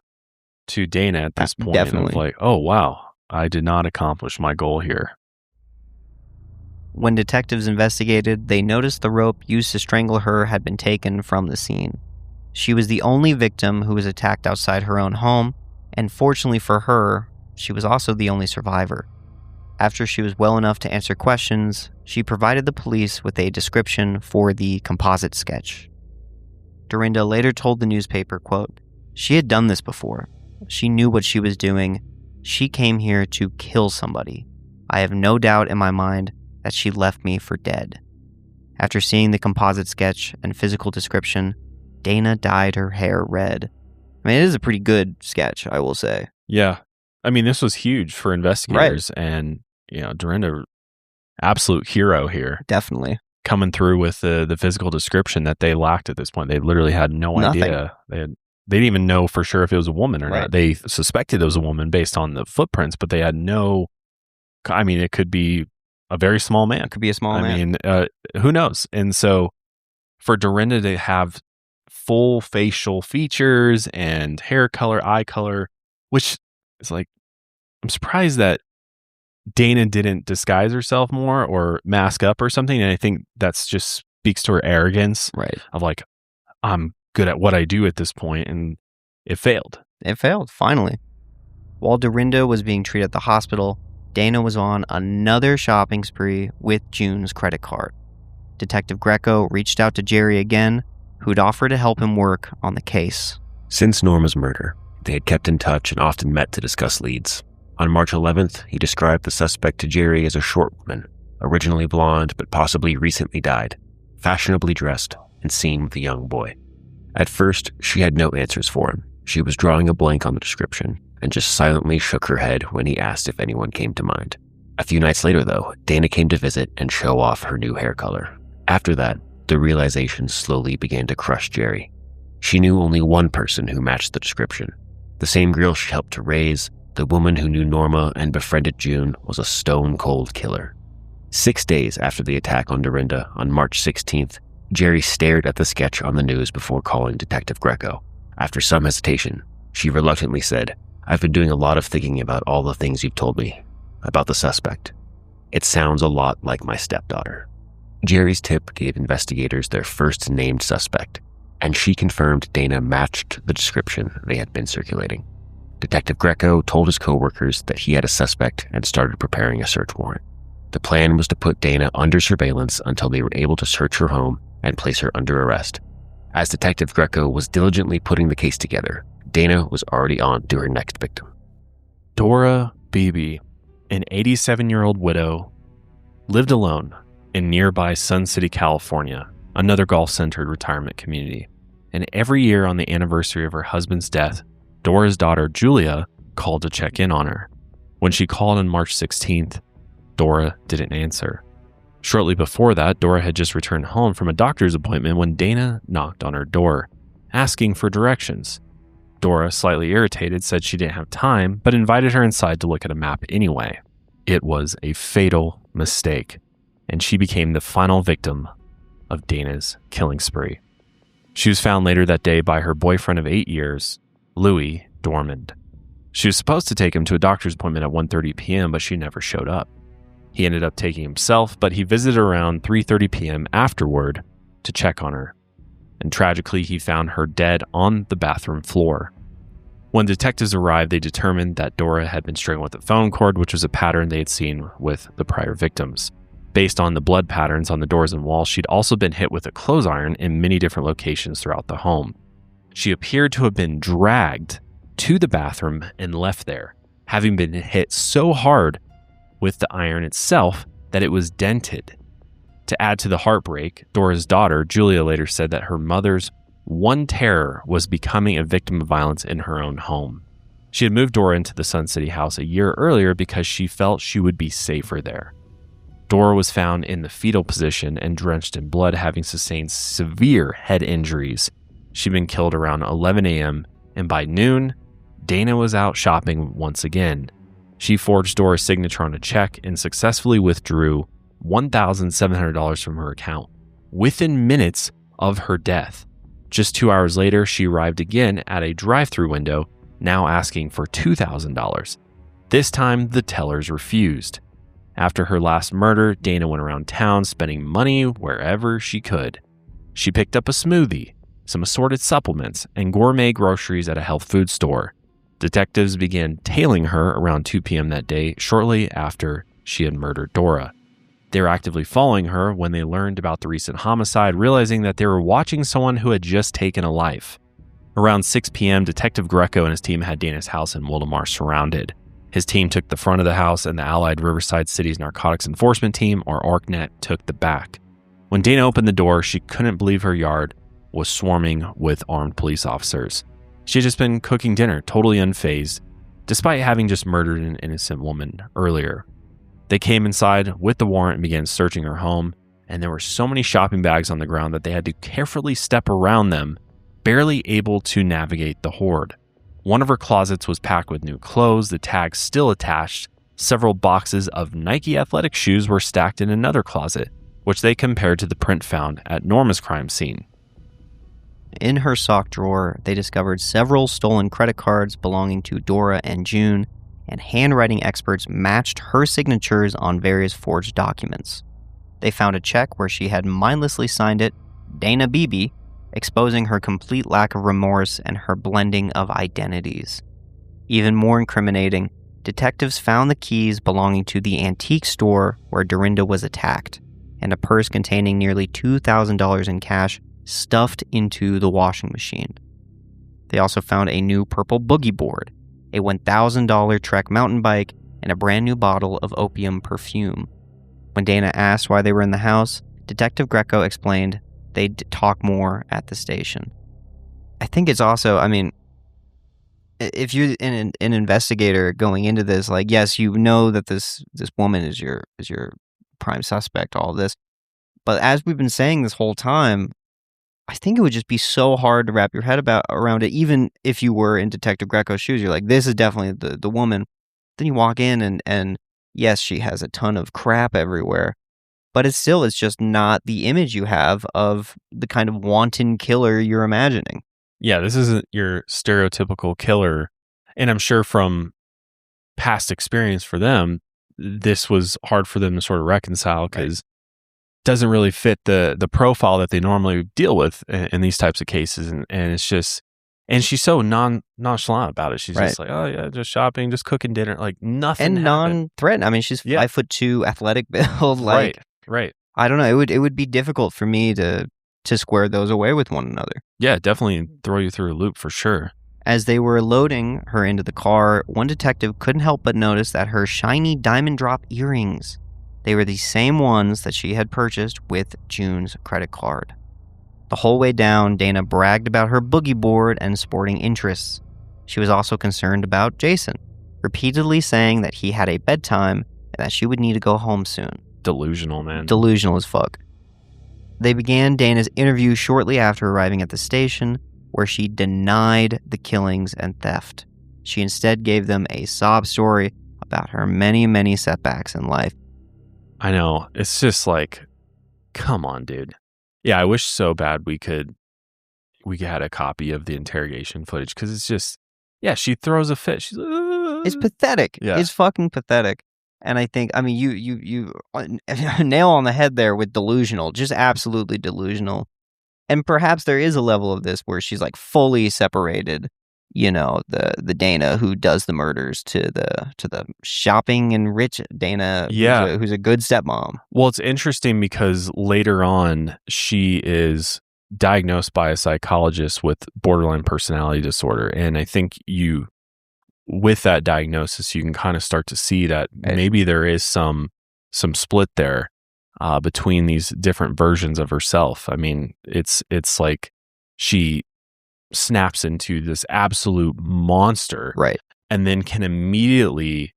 to Dana at this point. Definitely. Of like, oh, wow, I did not accomplish my goal here. When detectives investigated, they noticed the rope used to strangle her had been taken from the scene. She was the only victim who was attacked outside her own home, and fortunately for her, she was also the only survivor. After she was well enough to answer questions, she provided the police with a description for the composite sketch. Dorinda later told the newspaper, quote, "She had done this before. She knew what she was doing. She came here to kill somebody. I have no doubt in my mind that she left me for dead." After seeing the composite sketch and physical description, Dana dyed her hair red. I mean, it is a pretty good sketch, I will say. Yeah. I mean, this was huge for investigators, right. And, Dorinda, absolute hero here. Definitely. Coming through with the physical description that they lacked at this point. They literally had no idea. They didn't even know for sure if it was a woman or not. They suspected it was a woman based on the footprints, but they had no, I mean, it could be a very small man. It could be a small man. I mean, who knows? And so for Dorinda to have full facial features and hair color, eye color, which is like, I'm surprised that Dana didn't disguise herself more or mask up or something. And I think that's just speaks to her arrogance, right? Of like, I'm good at what I do at this point, and it failed. It failed, finally. While Dorinda was being treated at the hospital, Dana was on another shopping spree with June's credit card. Detective Greco reached out to Jeri again, who'd offered to help him work on the case. Since Norma's murder, they had kept in touch and often met to discuss leads. On March 11th, he described the suspect to Jeri as a short woman, originally blonde but possibly recently dyed, fashionably dressed, and seen with a young boy. At first, she had no answers for him. She was drawing a blank on the description and just silently shook her head when he asked if anyone came to mind. A few nights later, though, Dana came to visit and show off her new hair color. After that, the realization slowly began to crush Jeri. She knew only one person who matched the description. The same girl she helped to raise, the woman who knew Norma and befriended June, was a stone-cold killer. 6 days after the attack on Dorinda, on March 16th, Jeri stared at the sketch on the news before calling Detective Greco. After some hesitation, she reluctantly said, "I've been doing a lot of thinking about all the things you've told me about the suspect. It sounds a lot like my stepdaughter." Jeri's tip gave investigators their first named suspect, and she confirmed Dana matched the description they had been circulating. Detective Greco told his coworkers that he had a suspect and started preparing a search warrant. The plan was to put Dana under surveillance until they were able to search her home and place her under arrest. As Detective Greco was diligently putting the case together, Dana was already on to her next victim. Dora Beebe, an 87-year-old widow, lived alone in nearby Sun City, California, another golf-centered retirement community. And every year on the anniversary of her husband's death, Dora's daughter, Julia, called to check in on her. When she called on March 16th, Dora didn't answer. Shortly before that, Dora had just returned home from a doctor's appointment when Dana knocked on her door, asking for directions. Dora, slightly irritated, said she didn't have time, but invited her inside to look at a map anyway. It was a fatal mistake, and she became the final victim of Dana's killing spree. She was found later that day by her boyfriend of 8 years, Louis Dormand. She was supposed to take him to a doctor's appointment at 1:30 p.m., but she never showed up. He ended up taking himself, but he visited around 3:30 p.m. afterward to check on her. And tragically, he found her dead on the bathroom floor. When detectives arrived, they determined that Dora had been strangling with a phone cord, which was a pattern they had seen with the prior victims. Based on the blood patterns on the doors and walls, she'd also been hit with a clothes iron in many different locations throughout the home. She appeared to have been dragged to the bathroom and left there, having been hit so hard with the iron itself that it was dented. To add to the heartbreak, Dora's daughter, Julia, later said that her mother's one terror was becoming a victim of violence in her own home. She had moved Dora into the Sun City house a year earlier because she felt she would be safer there. Dora was found in the fetal position and drenched in blood, having sustained severe head injuries. She'd been killed around 11 a.m., and by noon, Dana was out shopping once again. She forged Dora's signature on a check and successfully withdrew $1,700 from her account within minutes of her death. Just 2 hours later, she arrived again at a drive-through window, now asking for $2,000. This time, the tellers refused. After her last murder, Dana went around town spending money wherever she could. She picked up a smoothie, some assorted supplements, and gourmet groceries at a health food store. Detectives began tailing her around 2 p.m. that day, shortly after she had murdered Dora. They were actively following her when they learned about the recent homicide, realizing that they were watching someone who had just taken a life. Around 6 p.m., Detective Greco and his team had Dana's house in Wildomar surrounded. His team took the front of the house, and the Allied Riverside City's Narcotics Enforcement Team, or ARCNET, took the back. When Dana opened the door, she couldn't believe her yard was swarming with armed police officers. She had just been cooking dinner, totally unfazed, despite having just murdered an innocent woman earlier. They came inside with the warrant and began searching her home, and there were so many shopping bags on the ground that they had to carefully step around them, barely able to navigate the horde. One of her closets was packed with new clothes, the tags still attached. Several boxes of Nike athletic shoes were stacked in another closet, which they compared to the print found at Norma's crime scene. In her sock drawer, they discovered several stolen credit cards belonging to Dora and June, and handwriting experts matched her signatures on various forged documents. They found a check where she had mindlessly signed it, Dora Beebe, exposing her complete lack of remorse and her blending of identities. Even more incriminating, detectives found the keys belonging to the antique store where Dorinda was attacked, and a purse containing nearly $2,000 in cash stuffed into the washing machine. They also found a new purple boogie board, a $1,000 Trek mountain bike, and a brand new bottle of opium perfume. When Dana asked why they were in the house, Detective Greco explained they'd talk more at the station. I think it's also, if you're an investigator going into this, like, yes, you know that this woman is your prime suspect, all of this. But as we've been saying this whole time, I think it would just be so hard to wrap your head around it, even if you were in Detective Greco's shoes. You're like, this is definitely the woman. Then you walk in and yes, she has a ton of crap everywhere. But it's just not the image you have of the kind of wanton killer you're imagining. Yeah, this isn't your stereotypical killer. And I'm sure from past experience for them, this was hard for them to sort of reconcile because it doesn't really fit the profile that they normally deal with in these types of cases. And it's just, and she's so nonchalant about it. She's just like, oh yeah, just shopping, just cooking dinner, like nothing. And non-threatening. She's 5'2", athletic build, like. Right. I don't know. It would be difficult for me to square those away with one another. Yeah, definitely throw you through a loop for sure. As they were loading her into the car, one detective couldn't help but notice that her shiny diamond drop earrings, they were the same ones that she had purchased with June's credit card. The whole way down, Dana bragged about her boogie board and sporting interests. She was also concerned about Jason, repeatedly saying that he had a bedtime and that she would need to go home soon. Delusional, man. Delusional as fuck. They began Dana's interview shortly after arriving at the station, where she denied the killings and theft. She instead gave them a sob story about her many, many setbacks in life. I know. It's just like, come on, dude. Yeah, I wish so bad we had a copy of the interrogation footage, because it's just, yeah, she throws a fit. She's It's pathetic. Yeah. It's fucking pathetic. And I think, you nail on the head there with delusional, just absolutely delusional. And perhaps there is a level of this where she's like fully separated, the Dana who does the murders to the shopping and rich Dana, who's a good stepmom. Well, it's interesting because later on she is diagnosed by a psychologist with borderline personality disorder, and I think with that diagnosis, you can kind of start to see that maybe there is some split there between these different versions of herself. I mean, it's like she snaps into this absolute monster, right? And then can immediately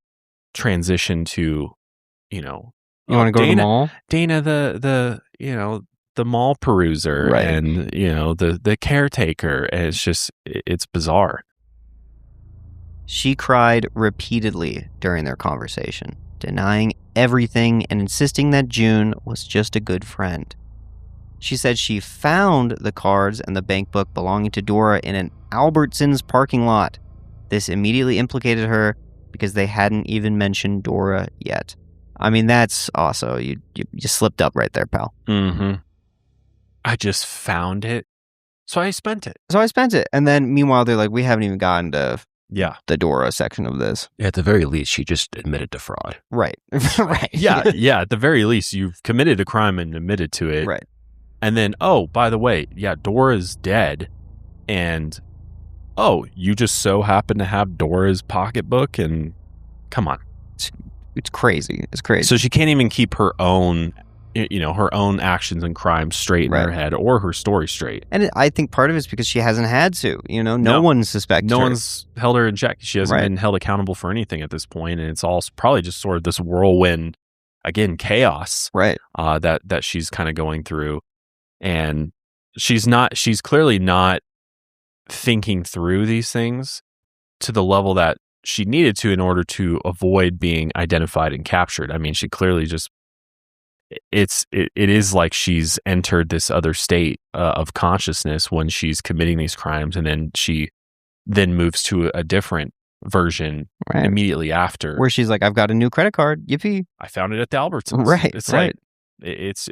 transition to, you want to go to the mall? Dana, the mall peruser, right? And, the caretaker. And it's bizarre. She cried repeatedly during their conversation, denying everything and insisting that June was just a good friend. She said she found the cards and the bank book belonging to Dora in an Albertsons parking lot. This immediately implicated her because they hadn't even mentioned Dora yet. I mean, that's also, you slipped up right there, pal. Mm-hmm. I just found it, so I spent it. And then meanwhile, they're like, we haven't even gotten to the Dora section of this. At the very least, she just admitted to fraud. Right. Right. Yeah. At the very least, you've committed a crime and admitted to it. Right. And then, oh, by the way, Dora's dead. And, oh, you just so happen to have Dora's pocketbook and come on. It's crazy. It's crazy. So she can't even keep her own, her own actions and crimes straight in her head or her story straight. And I think part of it's because she hasn't had to, no one suspects her. No one's held her in check. She hasn't been held accountable for anything at this point. And it's all probably just sort of this whirlwind, again, chaos that she's kind of going through. And she's clearly not thinking through these things to the level that she needed to in order to avoid being identified and captured. I mean, she clearly just, it is like she's entered this other state of consciousness when she's committing these crimes. And then she then moves to a different version immediately after. Where she's like, I've got a new credit card. Yippee. I found it at the Albertsons. Right. It's like, it's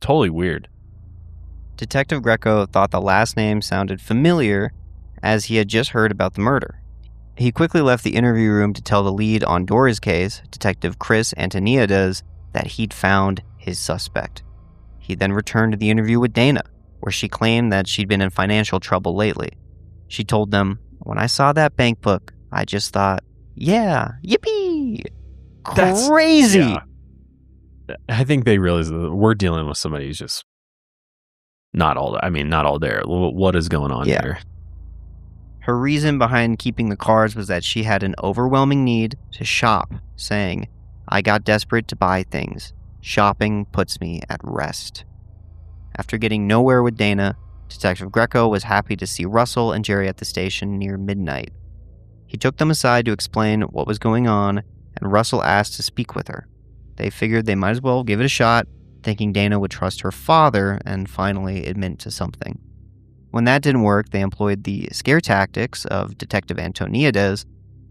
totally weird. Detective Greco thought the last name sounded familiar as he had just heard about the murder. He quickly left the interview room to tell the lead on Dora's case, Detective Chris Antoniades, that he'd found his suspect. He then returned to the interview with Dana, where she claimed that she'd been in financial trouble lately. She told them, when I saw that bank book, I just thought, yeah, yippee! Crazy! Yeah. I think they realize that we're dealing with somebody who's just not all there. What is going on here? Her reason behind keeping the cards was that she had an overwhelming need to shop, saying, I got desperate to buy things. Shopping puts me at rest. After getting nowhere with Dana, Detective Greco was happy to see Russell and Jeri at the station near midnight. He took them aside to explain what was going on, and Russell asked to speak with her. They figured they might as well give it a shot, thinking Dana would trust her father and finally admit to something. When that didn't work, they employed the scare tactics of Detective Antoniades,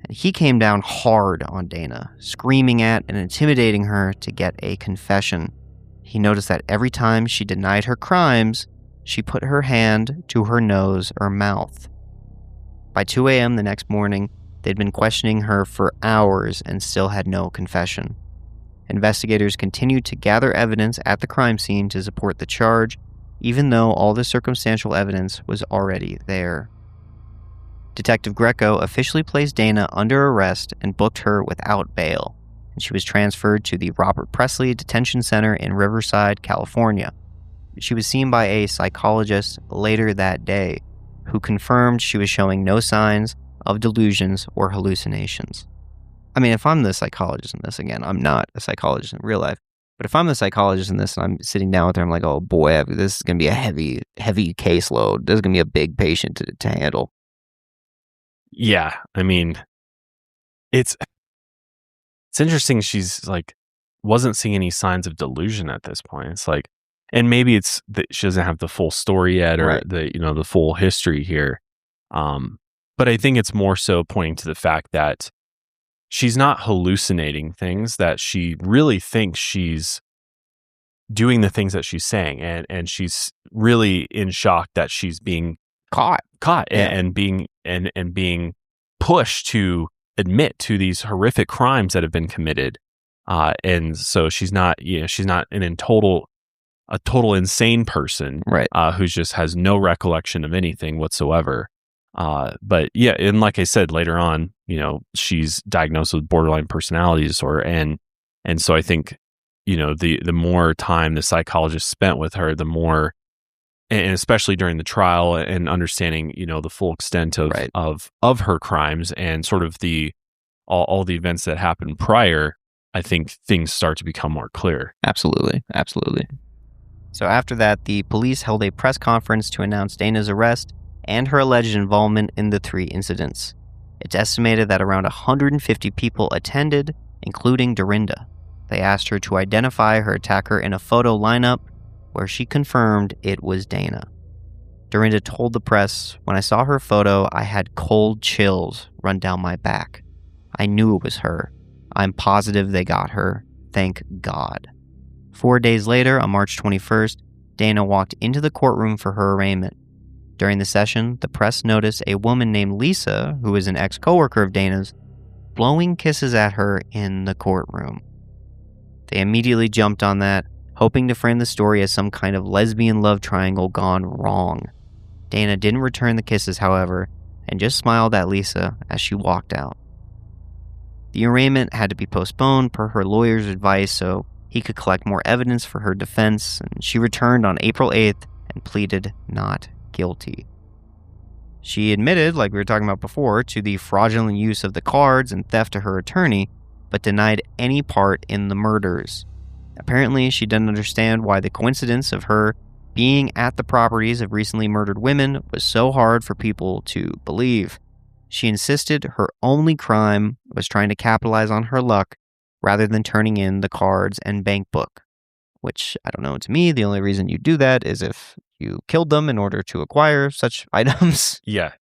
and he came down hard on Dana, screaming at and intimidating her to get a confession. He noticed that every time she denied her crimes, she put her hand to her nose or mouth. By 2 a.m. the next morning, they'd been questioning her for hours and still had no confession. Investigators continued to gather evidence at the crime scene to support the charge, even though all the circumstantial evidence was already there. Detective Greco officially placed Dana under arrest and booked her without bail, and she was transferred to the Robert Presley Detention Center in Riverside, California. She was seen by a psychologist later that day, who confirmed she was showing no signs of delusions or hallucinations. I mean, if I'm the psychologist in this, again, I'm not a psychologist in real life, but if I'm the psychologist in this and I'm sitting down with her, I'm like, oh boy, this is going to be a heavy caseload. This is going to be a big patient to handle. Yeah, I mean, it's interesting. She's like, wasn't seeing any signs of delusion at this point. It's like, and maybe it's that she doesn't have the full story yet, or the full history here. But I think it's more so pointing to the fact that she's not hallucinating things, that she really thinks she's doing the things that she's saying, and she's really in shock that she's being caught and being pushed to admit to these horrific crimes that have been committed. And so she's not a total insane person, who just has no recollection of anything whatsoever. But yeah, and like I said, later on, she's diagnosed with borderline personality disorder, and so I think, the more time the psychologist spent with her, the more, and especially during the trial and understanding, the full extent of her crimes and sort of all the events that happened prior, I think things start to become more clear. Absolutely. So after that, the police held a press conference to announce Dana's arrest and her alleged involvement in the 3 incidents. It's estimated that around 150 people attended, including Dorinda. They asked her to identify her attacker in a photo lineup, where she confirmed it was Dana. Dorinda told the press, "When I saw her photo, I had cold chills run down my back. I knew it was her. I'm positive they got her. Thank God." 4 days later, on March 21st, Dana walked into the courtroom for her arraignment. During the session, the press noticed a woman named Lisa, who was an ex-coworker of Dana's, blowing kisses at her in the courtroom. They immediately jumped on that, hoping to frame the story as some kind of lesbian love triangle gone wrong. Dana didn't return the kisses, however, and just smiled at Lisa as she walked out. The arraignment had to be postponed per her lawyer's advice so he could collect more evidence for her defense, and she returned on April 8th and pleaded not guilty. She admitted, like we were talking about before, to the fraudulent use of the cards and theft to her attorney, but denied any part in the murders. Apparently, she didn't understand why the coincidence of her being at the properties of recently murdered women was so hard for people to believe. She insisted her only crime was trying to capitalize on her luck rather than turning in the cards and bank book. Which, I don't know, to me, the only reason you do that is if you killed them in order to acquire such items. Yeah.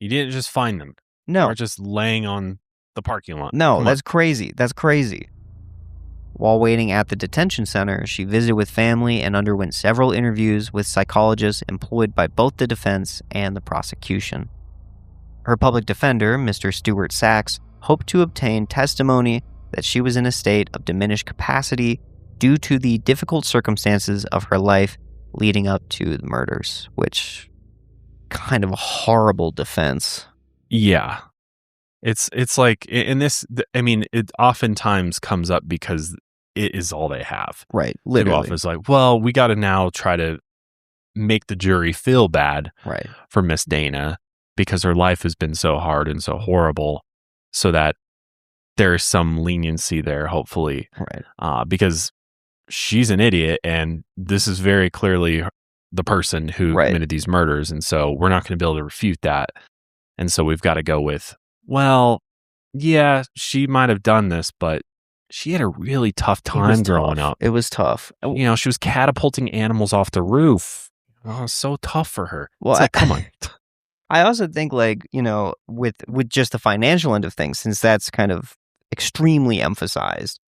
You didn't just find them. No. Or just laying on the parking lot. No, Come that's on. crazy. That's crazy. While waiting at the detention center, she visited with family and underwent several interviews with psychologists employed by both the defense and the prosecution. Her public defender, Mr. Stuart Sachs, hoped to obtain testimony that she was in a state of diminished capacity due to the difficult circumstances of her life leading up to the murders, which kind of a horrible defense. Yeah. It's like in this, I mean, it oftentimes comes up because it is all they have. Right. The Literally. office like, well, we got to now try to make the jury feel bad Right. for Miss Dana because her life has been so hard and so horrible, so that there's some leniency there, hopefully. Right. Because she's an idiot, and this is very clearly the person who Right. committed these murders, and so we're not going to be able to refute that. And so we've got to go with, well, yeah, she might have done this, but she had a really tough time growing up. It was tough. You know, she was catapulting animals off the roof. Oh, it was so tough for her. Well, It's like, come on. I also think, like, you know, with just the financial end of things, since that's kind of extremely emphasized,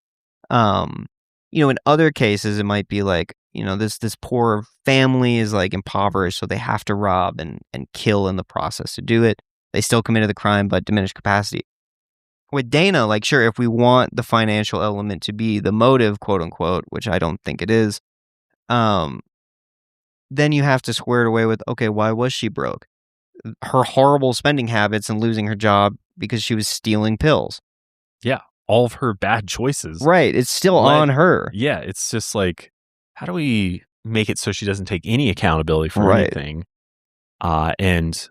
you know, in other cases, it might be like, you know, this poor family is like impoverished, so they have to rob and kill in the process to do it. They still committed the crime, but diminished capacity. With Dana, like, sure, if we want the financial element to be the motive, quote unquote, which I don't think it is, then you have to square it away with, okay, why was she broke? Her horrible spending habits and losing her job because she was stealing pills. Yeah. All of her bad choices. Right. It's still on her. Yeah. It's just like, how do we make it so she doesn't take any accountability for Right. anything? And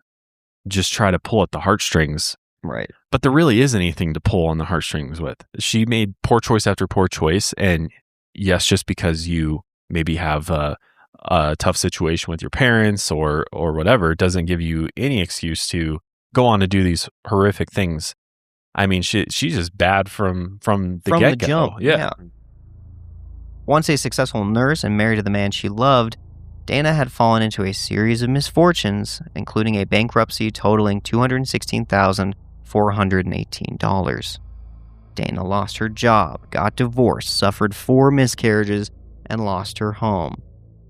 just try to pull at the heartstrings. Right. But there really isn't anything to pull on the heartstrings with. She made poor choice after poor choice. And yes, just because you maybe have a tough situation with your parents or whatever, doesn't give you any excuse to go on to do these horrific things. I mean, she's just bad from the get-go. The jump. Yeah. Once a successful nurse and married to the man she loved, Dana had fallen into a series of misfortunes, including a bankruptcy totaling $216,418. Dana lost her job, got divorced, suffered 4 miscarriages, and lost her home.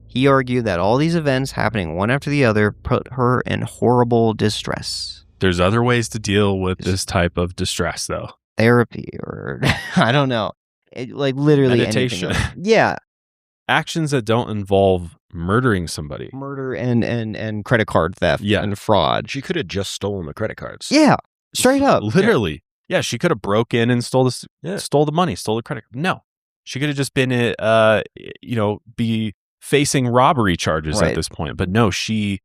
He argued that all these events happening one after the other put her in horrible distress. There's other ways to deal with this type of distress, though. Therapy, or I don't know. Like literally meditation. Anything. Yeah. Actions that don't involve murdering somebody. Murder and credit card theft and fraud. She could have just stolen the credit cards. Yeah. Straight up. Literally. Yeah, she could have broke in and stole the money, stole the credit card. No. She could have just been be facing robbery charges at this point. But no, she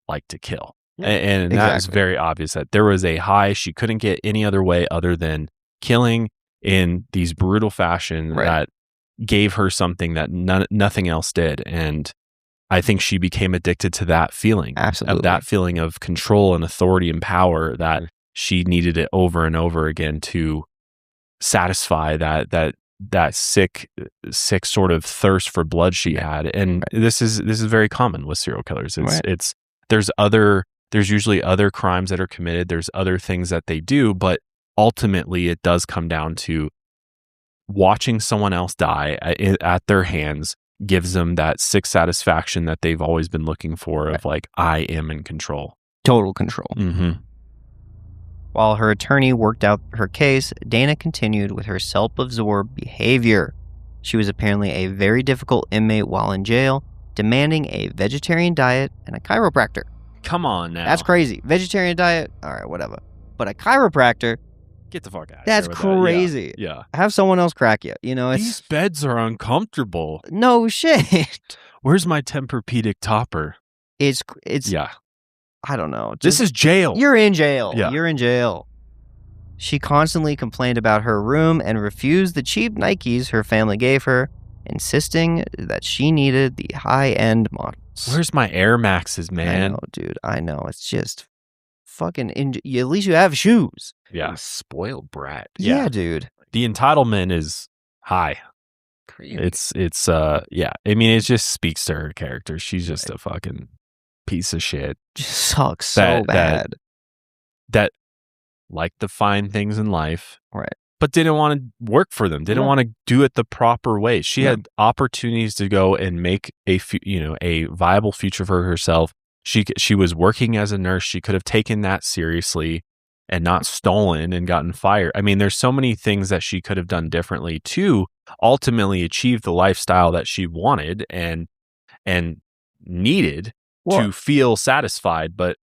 liked to kill. Yeah, and that is very obvious that there was a high she couldn't get any other way other than killing in these brutal fashion that gave her something that nothing else did. And I think she became addicted to that feeling. Absolutely. Of that feeling of control and authority and power that she needed it over and over again to satisfy that sick sort of thirst for blood she had. And this is very common with serial killers. There's usually other crimes that are committed. There's other things that they do, but ultimately it does come down to watching someone else die at their hands gives them that sick satisfaction that they've always been looking for of like, I am in control. Total control. Mm-hmm. While her attorney worked out her case, Dana continued with her self-absorbed behavior. She was apparently a very difficult inmate while in jail, demanding a vegetarian diet and a chiropractor. Come on now. That's crazy. Vegetarian diet, all right, whatever. But a chiropractor, get the fuck out of that's here. crazy. That. Yeah. Have someone else crack you. You know, these beds are uncomfortable. No shit. Where's my Tempur-Pedic topper? It's yeah. I don't know. This is jail. You're in jail. Yeah. You're in jail. She constantly complained about her room and refused the cheap Nikes her family gave her, insisting that she needed the high-end models. Where's my Air Maxes, man? I know, dude. I know. It's just fucking... at least you have shoes. Yeah. Spoiled brat. Yeah, dude. The entitlement is high. Crazy. It's yeah. I mean, it just speaks to her character. She's just a fucking piece of shit. Just sucks so bad. That liked the fine things in life. Right. But didn't want to work for them. Didn't want to do it the proper way. She had opportunities to go and make a viable future for herself. She was working as a nurse. She could have taken that seriously and not stolen and gotten fired. I mean, there's so many things that she could have done differently to ultimately achieve the lifestyle that she wanted and needed to feel satisfied, but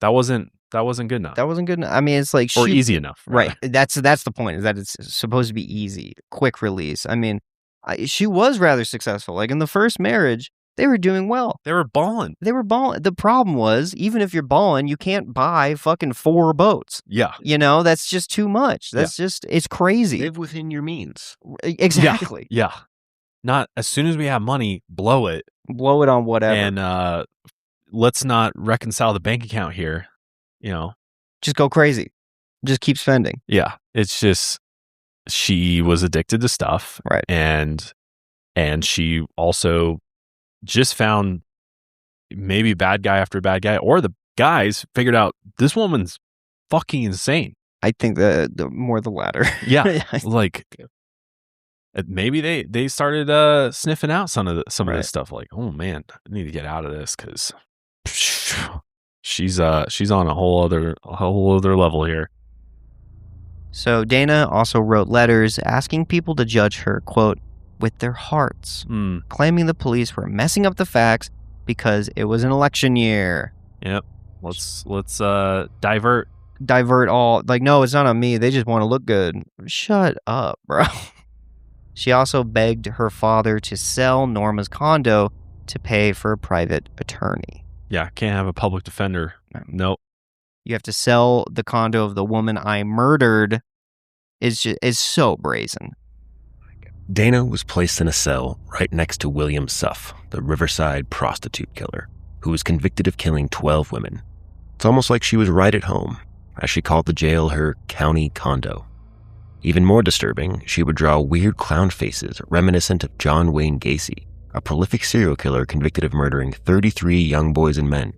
that wasn't good enough. That wasn't good enough. I mean, it's like... Or easy enough. Right. That's the point, is that it's supposed to be easy, quick release. I mean, she was rather successful. Like, in the first marriage, they were doing well. They were balling. The problem was, even if you're balling, you can't buy fucking 4 boats. Yeah. You know, that's just too much. That's just... It's crazy. Live within your means. Exactly. Yeah. Not as soon as we have money, blow it. Blow it on whatever. And let's not reconcile the bank account here. You know, just go crazy. Just keep spending. Yeah. It's just, she was addicted to stuff. Right. And she also just found maybe bad guy after bad guy, or the guys figured out this woman's fucking insane. I think the more the latter. Yeah. Like, maybe they started sniffing out some of this stuff. Like, oh man, I need to get out of this because she's on a whole other level here. So Dana also wrote letters asking people to judge her, quote, with their hearts, claiming the police were messing up the facts because it was an election year. Yep. Let's divert all. Like, no, it's not on me. They just want to look good. Shut up, bro. She also begged her father to sell Norma's condo to pay for a private attorney. Yeah, can't have a public defender. Nope. You have to sell the condo of the woman I murdered. Is so brazen. Dana was placed in a cell right next to William Suff, the Riverside prostitute killer, who was convicted of killing 12 women. It's almost like she was right at home, as she called the jail her county condo. Even more disturbing, she would draw weird clown faces reminiscent of John Wayne Gacy, a prolific serial killer convicted of murdering 33 young boys and men.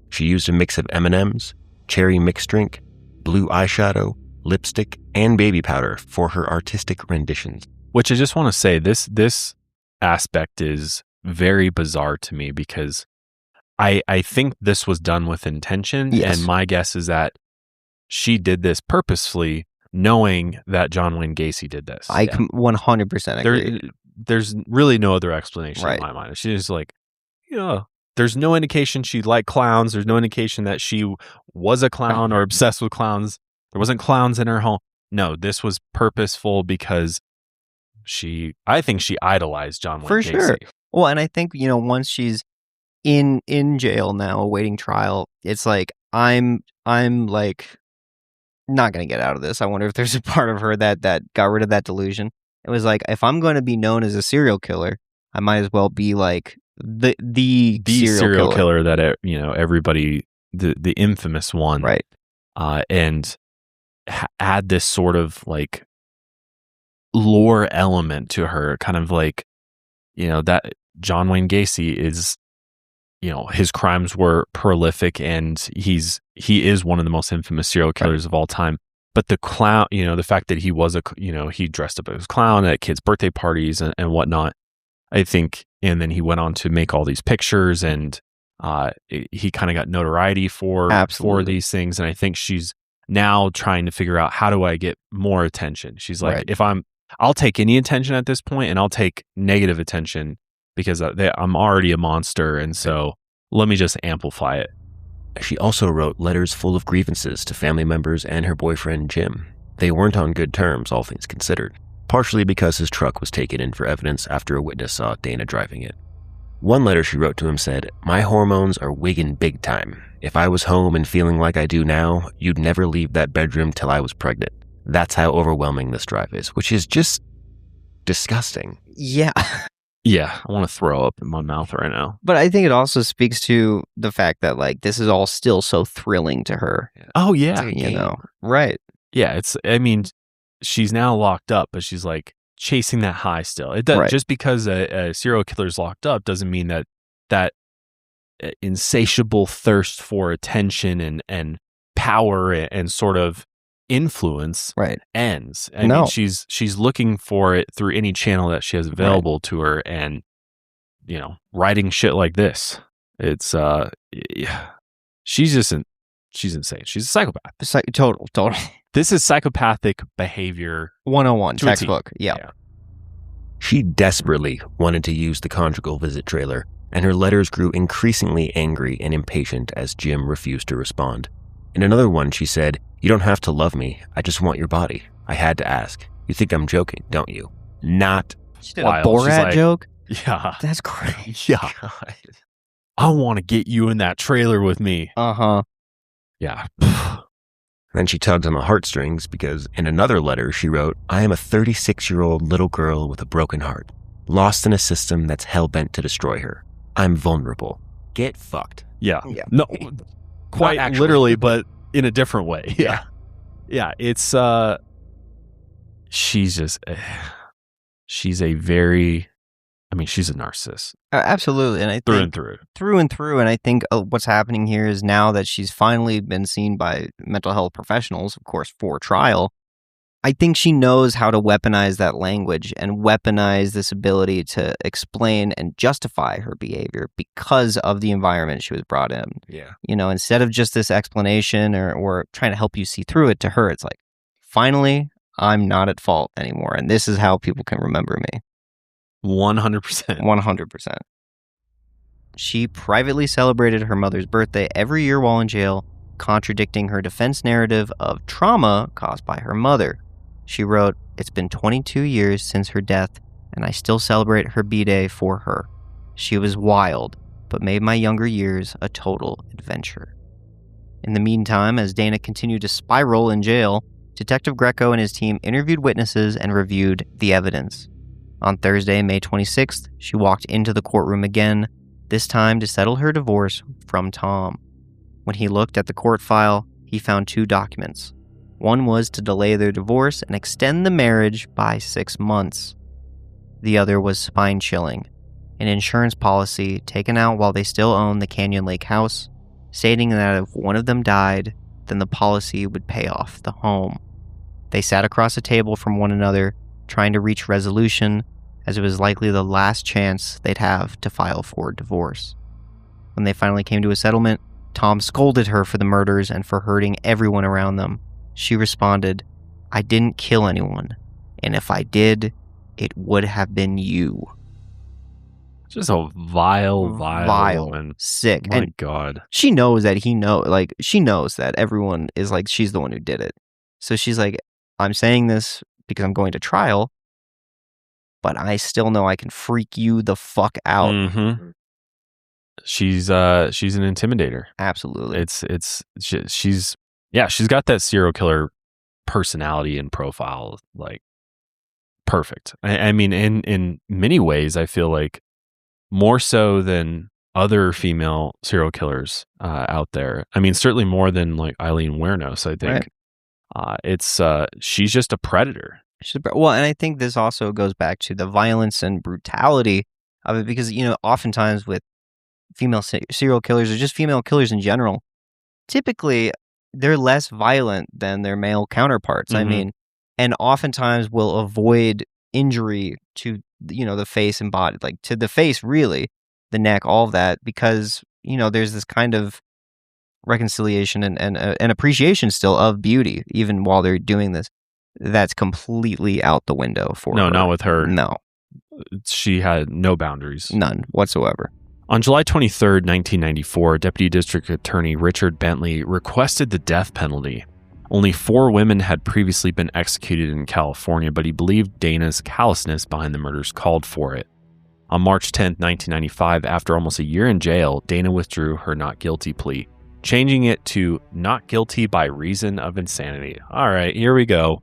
She used a mix of M&Ms, cherry mixed drink, blue eyeshadow, lipstick, and baby powder for her artistic renditions. Which I just want to say, this aspect is very bizarre to me because I think this was done with intention. Yes. And my guess is that she did this purposefully, knowing that John Wayne Gacy did this. I 100% agree. There's really no other explanation right. in my mind. She's just like, there's no indication she liked clowns. There's no indication that she was a clown or obsessed with clowns. There wasn't clowns in her home. No, this was purposeful because I think she idolized John Wayne For Gacy. sure. Well, and I think, once she's in jail now awaiting trial, it's like, I'm like not going to get out of this. I wonder if there's a part of her that got rid of that delusion. It was like, if I'm going to be known as a serial killer, I might as well be like the serial killer that, everybody, the infamous one. Right. And add this sort of like lore element to her, kind of like, that John Wayne Gacy is, his crimes were prolific and he is one of the most infamous serial killers of all time. But the clown, the fact that he was he dressed up as a clown at kids' birthday parties and whatnot, I think, and then he went on to make all these pictures and he kind of got notoriety for these things. And I think she's now trying to figure out, how do I get more attention? She's like, I'll take any attention at this point, and I'll take negative attention because I'm already a monster. And so let me just amplify it. She also wrote letters full of grievances to family members and her boyfriend, Jim. They weren't on good terms, all things considered, partially because his truck was taken in for evidence after a witness saw Dana driving it. One letter she wrote to him said, "My hormones are wigging big time. If I was home and feeling like I do now, you'd never leave that bedroom till I was pregnant. That's how overwhelming this drive is," which is just disgusting. Yeah. Yeah, I want to throw up in my mouth right now. But I think it also speaks to the fact that, like, this is all still so thrilling to her. Oh, yeah. Right. Yeah, she's now locked up, but she's like chasing that high still. It does, just because a serial killer's locked up doesn't mean that insatiable thirst for attention and power and sort of influence ends. I mean, she's looking for it through any channel that she has available to her, and writing shit like this, it's she's insane. She's a psychopath. Total. This is psychopathic behavior 101 textbook. Yeah. She desperately wanted to use the conjugal visit trailer, and her letters grew increasingly angry and impatient as Jim refused to respond. In another one, she said, "You don't have to love me. I just want your body. I had to ask. You think I'm joking, don't you?" Not She did a Borat joke? Yeah. That's crazy. Yeah. God. I want to get you in that trailer with me. Uh-huh. Yeah. Then she tugged on the heartstrings because in another letter she wrote, "I am a 36-year-old little girl with a broken heart, lost in a system that's hell-bent to destroy her. I'm vulnerable. Get fucked." Yeah. No, quite literally, but in a different way. Yeah. Yeah. It's, she's just, she's a very, she's a narcissist. Absolutely. And I think through and through. And I think what's happening here is, now that she's finally been seen by mental health professionals, of course, for trial, I think she knows how to weaponize that language and weaponize this ability to explain and justify her behavior because of the environment she was brought in. Yeah. Instead of just this explanation or trying to help you see through it, to her, it's like, finally, I'm not at fault anymore. And this is how people can remember me. 100%. 100%. She privately celebrated her mother's birthday every year while in jail, contradicting her defense narrative of trauma caused by her mother. She wrote, "It's been 22 years since her death, and I still celebrate her B-Day for her. She was wild, but made my younger years a total adventure." In the meantime, as Dana continued to spiral in jail, Detective Greco and his team interviewed witnesses and reviewed the evidence. On Thursday, May 26th, she walked into the courtroom again, this time to settle her divorce from Tom. When he looked at the court file, he found 2 documents. One was to delay their divorce and extend the marriage by 6 months. The other was spine-chilling, an insurance policy taken out while they still owned the Canyon Lake house, stating that if one of them died, then the policy would pay off the home. They sat across a table from one another, trying to reach resolution, as it was likely the last chance they'd have to file for divorce. When they finally came to a settlement, Tom scolded her for the murders and for hurting everyone around them. She responded, "I didn't kill anyone, and if I did, it would have been you." Just a vile, and sick. My and God. She knows that she knows that everyone is like, she's the one who did it. So she's like, "I'm saying this because I'm going to trial, but I still know I can freak you the fuck out." Mm-hmm. She's an intimidator. Absolutely. She's got that serial killer personality and profile, like, perfect. I mean, in many ways, I feel like more so than other female serial killers out there. I mean, certainly more than like Eileen Wuornos, I think. She's just a predator. Well, and I think this also goes back to the violence and brutality of it, because, oftentimes with female serial killers or just female killers in general, typically they're less violent than their male counterparts. I mean, and oftentimes will avoid injury to, the face and body, like to the face, really, the neck, all of that, because, there's this kind of reconciliation and appreciation still of beauty, even while they're doing this. That's completely out the window for her. No, not with her. No. She had no boundaries. None whatsoever. On July 23rd, 1994, Deputy District Attorney Richard Bentley requested the death penalty. Only 4 women had previously been executed in California, but he believed Dana's callousness behind the murders called for it. On March 10th, 1995, after almost a year in jail, Dana withdrew her not guilty plea, changing it to not guilty by reason of insanity. All right, here we go.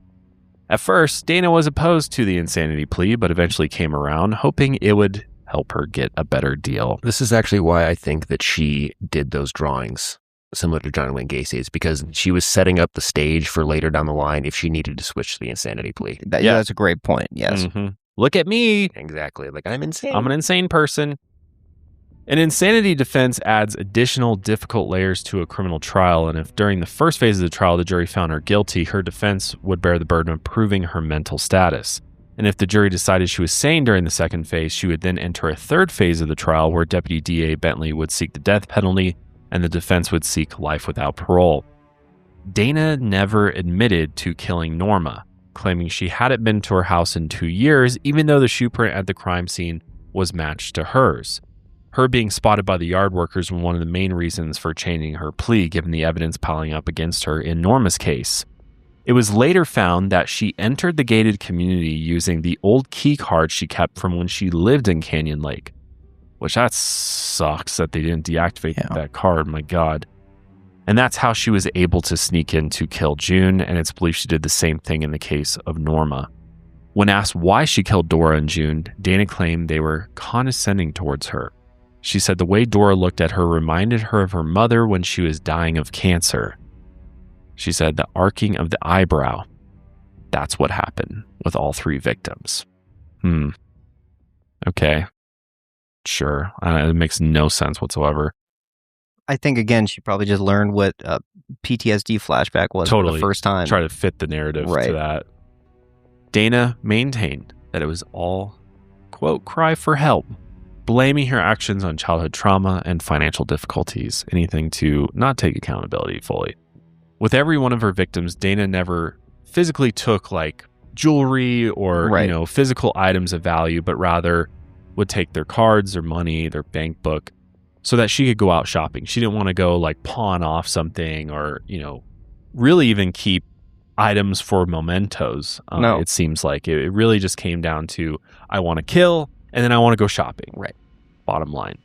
At first, Dana was opposed to the insanity plea, but eventually came around, hoping it would help her get a better deal. This is actually why I think that she did those drawings, similar to John Wayne Gacy's, because she was setting up the stage for later down the line if she needed to switch to the insanity plea. That's a great point, yes. Look at me. Exactly. Like, I'm insane. I'm an insane person. An insanity defense adds additional difficult layers to a criminal trial, and if during the first phase of the trial the jury found her guilty, her defense would bear the burden of proving her mental status. And if the jury decided she was sane during the second phase, she would then enter a third phase of the trial where Deputy DA Bentley would seek the death penalty and the defense would seek life without parole. Dana never admitted to killing Norma, claiming she hadn't been to her house in 2 years, even though the shoe print at the crime scene was matched to hers. Her being spotted by the yard workers was one of the main reasons for changing her plea, given the evidence piling up against her in Norma's case. It was later found that she entered the gated community using the old key card she kept from when she lived in Canyon Lake, which that sucks that they didn't deactivate that card, my God. And that's how she was able to sneak in to kill June, and it's believed she did the same thing in the case of Norma. When asked why she killed Dora and June, Dana claimed they were condescending towards her. She said the way Dora looked at her reminded her of her mother when she was dying of cancer. She said the arcing of the eyebrow, that's what happened with all 3 victims. Okay. Sure. It makes no sense whatsoever. I think, again, she probably just learned what PTSD flashback was for the first time. Try to fit the narrative to that. Dana maintained that it was all, quote, cry for help, blaming her actions on childhood trauma and financial difficulties, anything to not take accountability fully. With every one of her victims, Dana never physically took like jewelry or physical items of value, but rather would take their cards, their money, their bank book, so that she could go out shopping. She didn't want to go like pawn off something or, really even keep items for mementos. No. It seems like it really just came down to, I want to kill and then I want to go shopping. Right. Bottom line.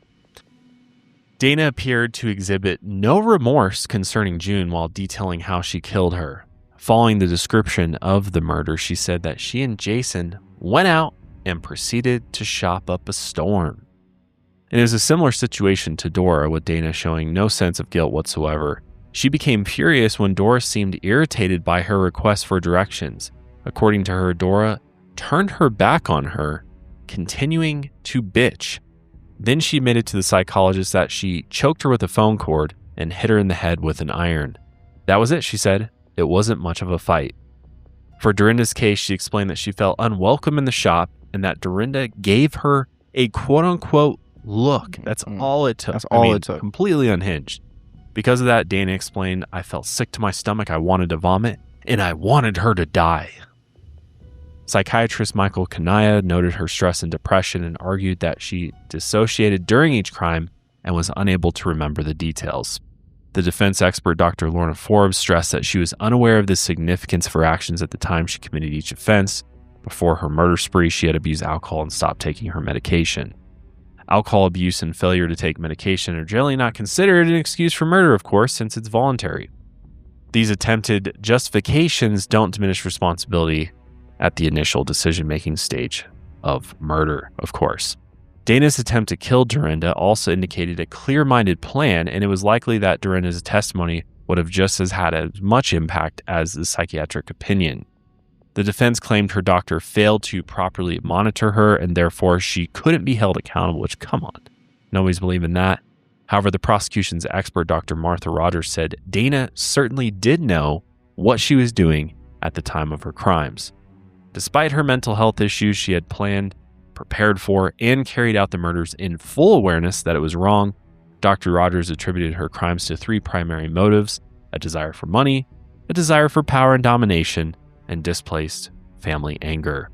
Dana appeared to exhibit no remorse concerning June while detailing how she killed her. Following the description of the murder, she said that she and Jason went out and proceeded to shop up a storm. And it was a similar situation to Dora, with Dana showing no sense of guilt whatsoever. She became furious when Dora seemed irritated by her request for directions. According to her, Dora turned her back on her, continuing to bitch. Then she admitted to the psychologist that she choked her with a phone cord and hit her in the head with an iron. That was it, she said. It wasn't much of a fight. For Dorinda's case, she explained that she felt unwelcome in the shop and that Dorinda gave her a quote-unquote look. That's all it took. That's all it took. Completely unhinged. Because of that, Dana explained, I felt sick to my stomach, I wanted to vomit, and I wanted her to die. Psychiatrist Michael Kanaya noted her stress and depression and argued that she dissociated during each crime and was unable to remember the details. The defense expert Dr. Lorna Forbes stressed that she was unaware of the significance of her actions at the time she committed each offense. Before her murder spree, she had abused alcohol and stopped taking her medication. Alcohol abuse and failure to take medication are generally not considered an excuse for murder, of course, since it's voluntary. These attempted justifications don't diminish responsibility at the initial decision-making stage of murder, of course. Dana's attempt to kill Dorinda also indicated a clear-minded plan, and it was likely that Dorinda's testimony would have just had as much impact as the psychiatric opinion. The defense claimed her doctor failed to properly monitor her and therefore she couldn't be held accountable, which, come on, nobody's believing that. However, the prosecution's expert, Dr. Martha Rogers, said Dana certainly did know what she was doing at the time of her crimes. Despite her mental health issues, she had planned, prepared for, and carried out the murders in full awareness that it was wrong. Dr. Rogers attributed her crimes to 3 primary motives: a desire for money, a desire for power and domination, and displaced family anger.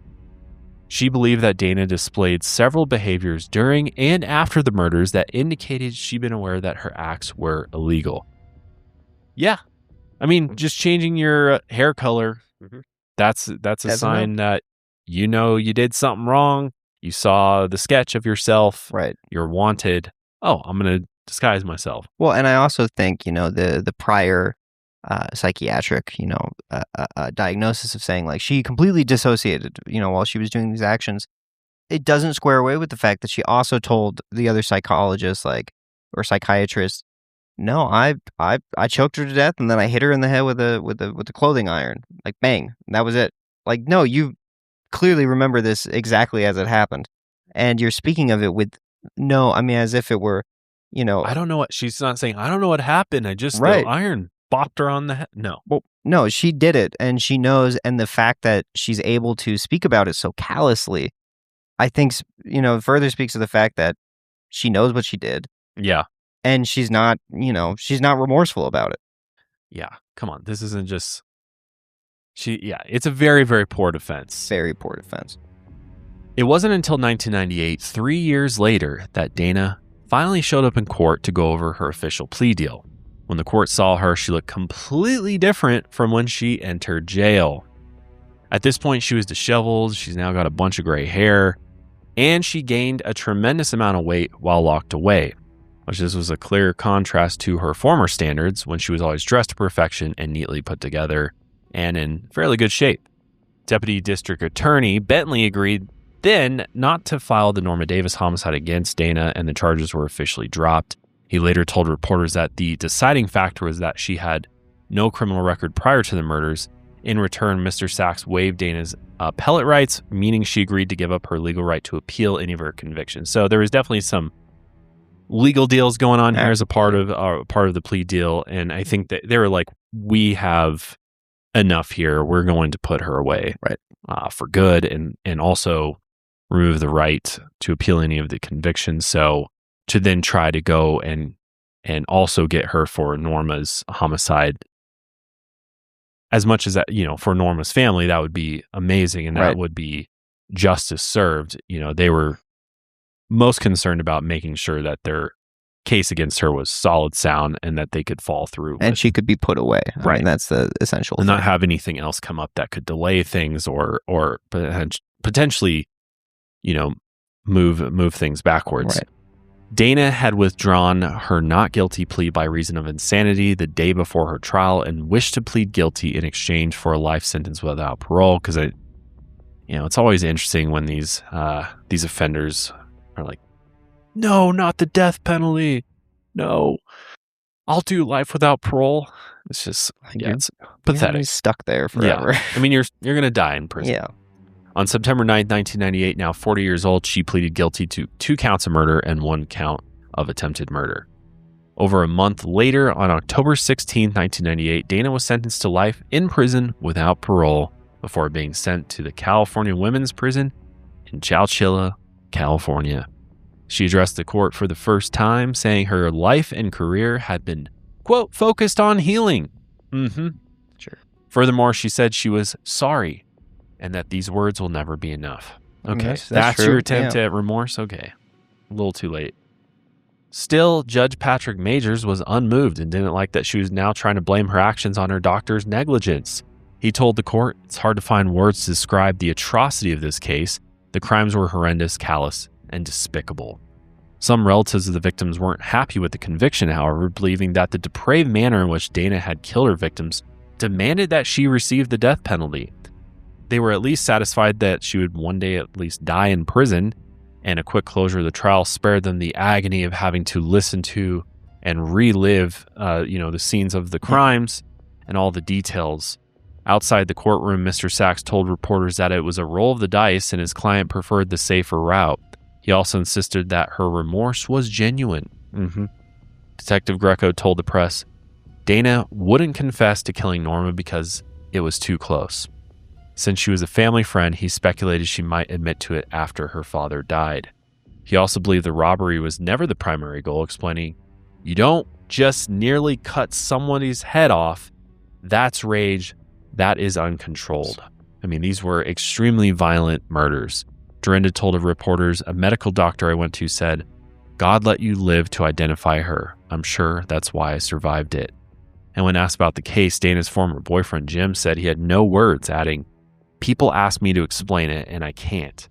She believed that Dana displayed several behaviors during and after the murders that indicated she'd been aware that her acts were illegal. Yeah. I mean, just changing your hair color, that's a sign that you know you did something wrong. You saw the sketch of yourself. Right. You're wanted. Oh, I'm going to disguise myself. Well, and I also think, the prior psychiatric, diagnosis of saying like she completely dissociated, while she was doing these actions, it doesn't square away with the fact that she also told the other psychologist, or psychiatrist, no, I choked her to death and then I hit her in the head with a clothing iron, like bang, and that was it. Like, no, you clearly remember this exactly as it happened, and you're speaking of it with as if it were, I don't know what she's not saying. I don't know what happened. I just Right. the iron bopped her on the head. No. Well, no, she did it and she knows, and the fact that she's able to speak about it so callously, I think, further speaks to the fact that she knows what she did Yeah. and she's not remorseful about it. Yeah. Come on. This isn't just it's a very, very poor defense. Very poor defense. It wasn't until 1998, 3 years later, that Dana finally showed up in court to go over her official plea deal. When the court saw her, she looked completely different from when she entered jail. At this point, she was disheveled. She's now got a bunch of gray hair, and she gained a tremendous amount of weight while locked away, which this was a clear contrast to her former standards when she was always dressed to perfection and neatly put together and in fairly good shape. Deputy District Attorney Bentley agreed then not to file the Norma Davis homicide against Dana, and the charges were officially dropped. He later told reporters that the deciding factor was that she had no criminal record prior to the murders. In return, Mr. Sachs waived Dana's appellate rights, meaning she agreed to give up her legal right to appeal any of her convictions. So there was definitely some legal deals going on here as a part of the plea deal, and I think that they were like, we have enough here. We're going to put her away, right, for good, and also remove the right to appeal any of the convictions. So to then try to go and also get her for Norma's homicide, as much as that, for Norma's family, that would be amazing, and that would be justice served. They were most concerned about making sure that their case against her was solid, sound, and that they could fall through. And she could be put away. I mean, that's the essential and thing. not have anything else come up that could delay things or potentially, move things backwards. Right. Dana had withdrawn her not guilty plea by reason of insanity the day before her trial and wished to plead guilty in exchange for a life sentence without parole. Because it's always interesting when these offenders are like, no, not the death penalty. No, I'll do life without parole. It's just, it's pathetic. Stuck there forever. Yeah. I mean, you're going to die in prison. Yeah. On September 9th, 1998, now 40 years old, she pleaded guilty to 2 counts of murder and 1 count of attempted murder. Over a month later, on October 16th, 1998, Dana was sentenced to life in prison without parole before being sent to the California Women's Prison in Chowchilla, California. She addressed the court for the first time, saying her life and career had been, quote, focused on healing. Sure. Furthermore, she said she was sorry and that these words will never be enough. Okay, that's your true. attempt at remorse? Okay, a little too late. Still, Judge Patrick Majors was unmoved and didn't like that she was now trying to blame her actions on her doctor's negligence. He told the court, it's hard to find words to describe the atrocity of this case. The crimes were horrendous, callous, and despicable. Some relatives of the victims weren't happy with the conviction, however, believing that the depraved manner in which Dana had killed her victims demanded that she receive the death penalty. They were at least satisfied that she would one day at least die in prison, and a quick closure of the trial spared them the agony of having to listen to and relive, the scenes of the crimes and all the details. Outside the courtroom, Mr. Sachs told reporters that it was a roll of the dice and his client preferred the safer route. He also insisted that her remorse was genuine. Detective Greco told the press, Dana wouldn't confess to killing Norma because it was too close. Since she was a family friend, he speculated she might admit to it after her father died. He also believed the robbery was never the primary goal, explaining, you don't just nearly cut somebody's head off. That's rage. That is uncontrolled. I mean, these were extremely violent murders. Dorinda told of reporters, a medical doctor I went to said, God let you live to identify her. I'm sure that's why I survived it. And when asked about the case, Dana's former boyfriend, Jim, said he had no words, adding, people ask me to explain it, and I can't.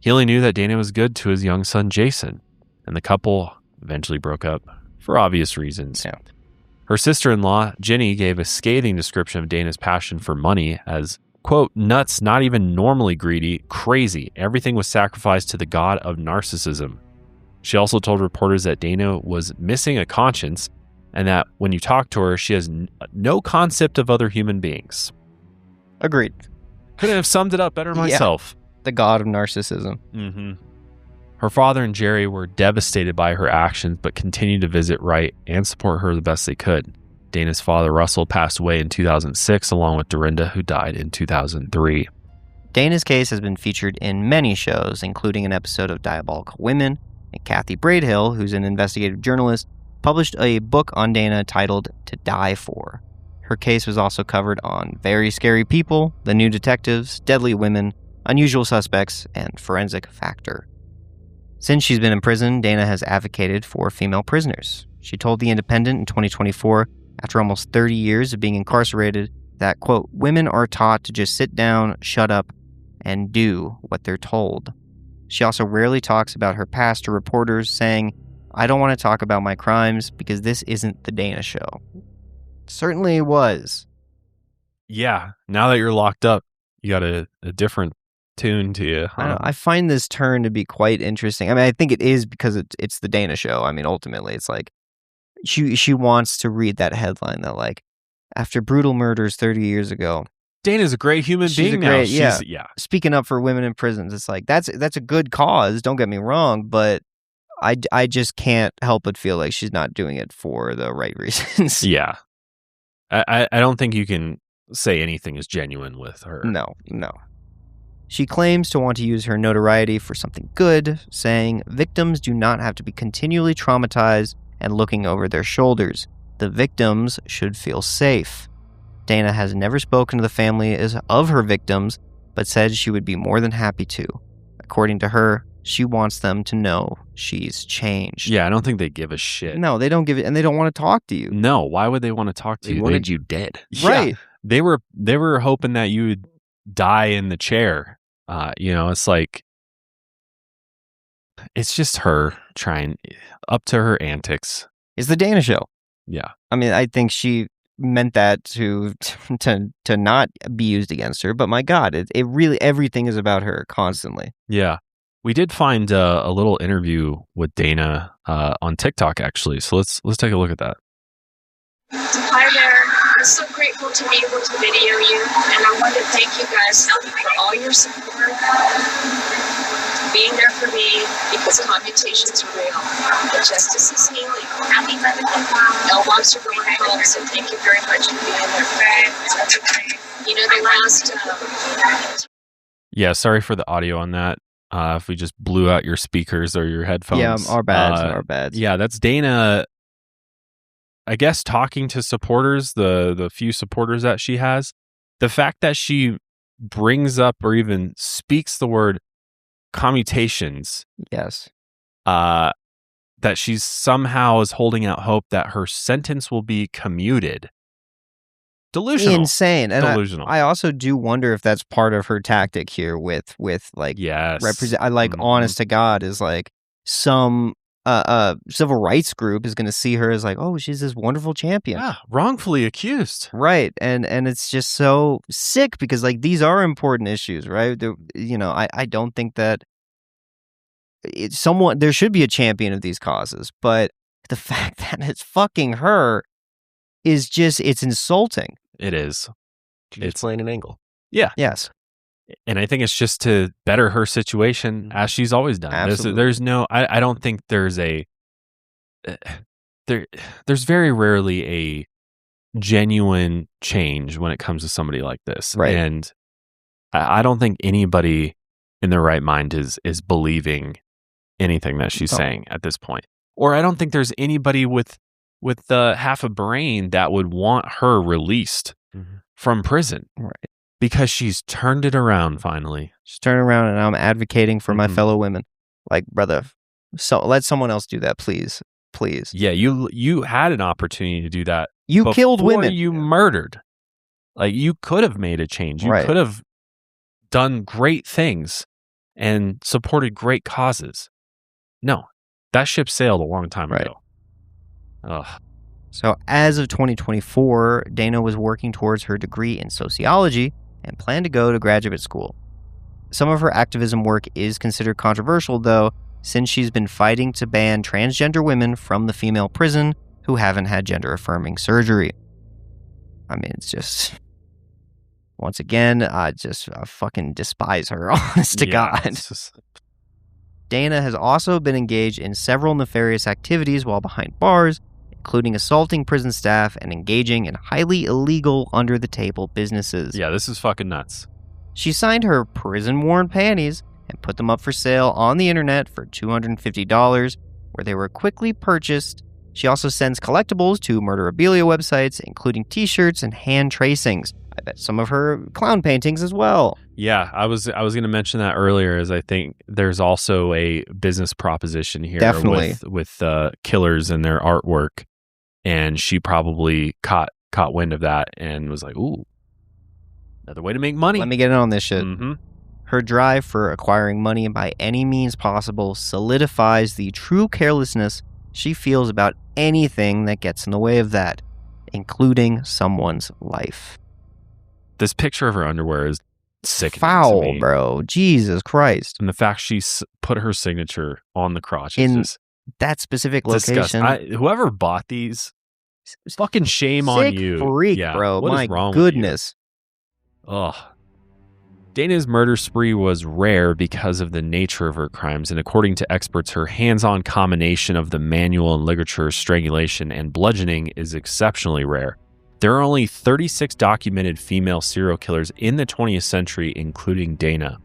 He only knew that Dana was good to his young son, Jason, and the couple eventually broke up for obvious reasons. Yeah. Her sister-in-law, Jenny, gave a scathing description of Dana's passion for money as, quote, nuts, not even normally greedy, crazy. Everything was sacrificed to the god of narcissism. She also told reporters that Dana was missing a conscience and that when you talk to her, she has no concept of other human beings. Agreed. Couldn't have summed it up better myself. The god of narcissism. Her father and Jeri were devastated by her actions, but continued to visit Wright and support her the best they could. Dana's father, Russell, passed away in 2006, along with Dorinda, who died in 2003. Dana's case has been featured in many shows, including an episode of Diabolical Women, and Kathy Braidhill, who's an investigative journalist, published a book on Dana titled To Die For. Her case was also covered on Very Scary People, The New Detectives, Deadly Women, Unusual Suspects, and Forensic Factor. Since she's been in prison, Dana has advocated for female prisoners. She told The Independent in 2024, after almost 30 years of being incarcerated, that, quote, women are taught to just sit down, shut up, and do what they're told. She also rarely talks about her past to reporters, saying, I don't want to talk about my crimes because this isn't the Dana show. Certainly it was. Yeah, now that you're locked up, you got a different tune to you. Huh? I find this turn to be quite interesting. I mean, I think it is because it's the Dana show. I mean, ultimately, it's like she wants to read that headline that, like, after brutal murders 30 years ago, Dana's a great human being now. Yeah. Speaking up for women in prisons. It's like, that's a good cause, don't get me wrong, but I just can't help but feel like she's not doing it for the right reasons. Yeah. I don't think you can say anything is genuine with her. No. She claims to want to use her notoriety for something good, saying victims do not have to be continually traumatized and looking over their shoulders. The victims should feel safe. Dana has never spoken to the family of her victims, but said she would be more than happy to. According to her, she wants them to know she's changed. Yeah, I don't think they give a shit. No, they don't give it, and they don't want to talk to you. No, why would they want to talk to you? They wanted you dead. Right. Yeah, they were hoping that you would die in the chair. It's like, it's just her trying up to her antics. It's the Dana show. Yeah. I mean, I think she meant that to not be used against her, but my God, it really, everything is about her constantly. Yeah. We did find a little interview with Dana on TikTok, actually. So let's take a look at that. Hi there. I'm so grateful to be able to video you, and I want to thank you guys for all your support, being there for me, because commutation's real. The justice is healing. Happy Mother's Day. Elbows are going home, so thank you very much for being there. You know, the last... Yeah, sorry for the audio on that. If we just blew out your speakers or your headphones. Yeah, our bads. Yeah, that's Dana, I guess, talking to supporters, the few supporters that she has. The fact that she brings up or even speaks the word commutations. Yes. That she's somehow is holding out hope that her sentence will be commuted. Delusional. Insane. And delusional. I also do wonder if that's part of her tactic here with like, yes. honest to God, is like some civil rights group is going to see her as like, oh, she's this wonderful champion. Yeah, wrongfully accused. Right. And it's just so sick because, like, these are important issues, right? I don't think that there should be a champion of these causes, but at the fact that it's fucking her is just, it's insulting. It is. It's playing an angle. Yeah. Yes. And I think it's just to better her situation as she's always done. Absolutely. There's no, I don't think there's there's very rarely a genuine change when it comes to somebody like this. Right. And I don't think anybody in their right mind is believing anything that she's saying at this point. Or I don't think there's anybody with half a brain that would want her released from prison. Right. Because she's turned it around finally. She's turning around, and I'm advocating for my fellow women. Like, brother, so let someone else do that, please. Please. Yeah, you had an opportunity to do that. You killed women. You murdered. Like, you could have made a change. You could have done great things and supported great causes. No, that ship sailed a long time ago. Ugh. So as of 2024, Dana was working towards her degree in sociology and planned to go to graduate school. Some of her activism work is considered controversial, though, since she's been fighting to ban transgender women from the female prison who haven't had gender-affirming surgery. I mean, it's just... Once again, I fucking despise her, honest to God. Dana has also been engaged in several nefarious activities while behind bars, including assaulting prison staff and engaging in highly illegal under-the-table businesses. Yeah, this is fucking nuts. She signed her prison-worn panties and put them up for sale on the internet for $250, where they were quickly purchased. She also sends collectibles to murderabilia websites, including t-shirts and hand tracings. I bet some of her clown paintings as well. Yeah, I was going to mention that earlier, as I think there's also a business proposition here. Definitely. with killers and their artwork. And she probably caught wind of that and was like, ooh, another way to make money. Let me get in on this shit. Mm-hmm. Her drive for acquiring money by any means possible solidifies the true carelessness she feels about anything that gets in the way of that, including someone's life. This picture of her underwear is sickening Foul, to me. bro. Jesus Christ. And the fact she put her signature on the crotch is In just that specific location. whoever bought these, fucking shame on you. Freak, yeah, bro. What My is wrong goodness. with you? Ugh. Dana's murder spree was rare because of the nature of her crimes, and according to experts, her hands-on combination of the manual and ligature strangulation and bludgeoning is exceptionally rare. There are only 36 documented female serial killers in the 20th century, including Dana.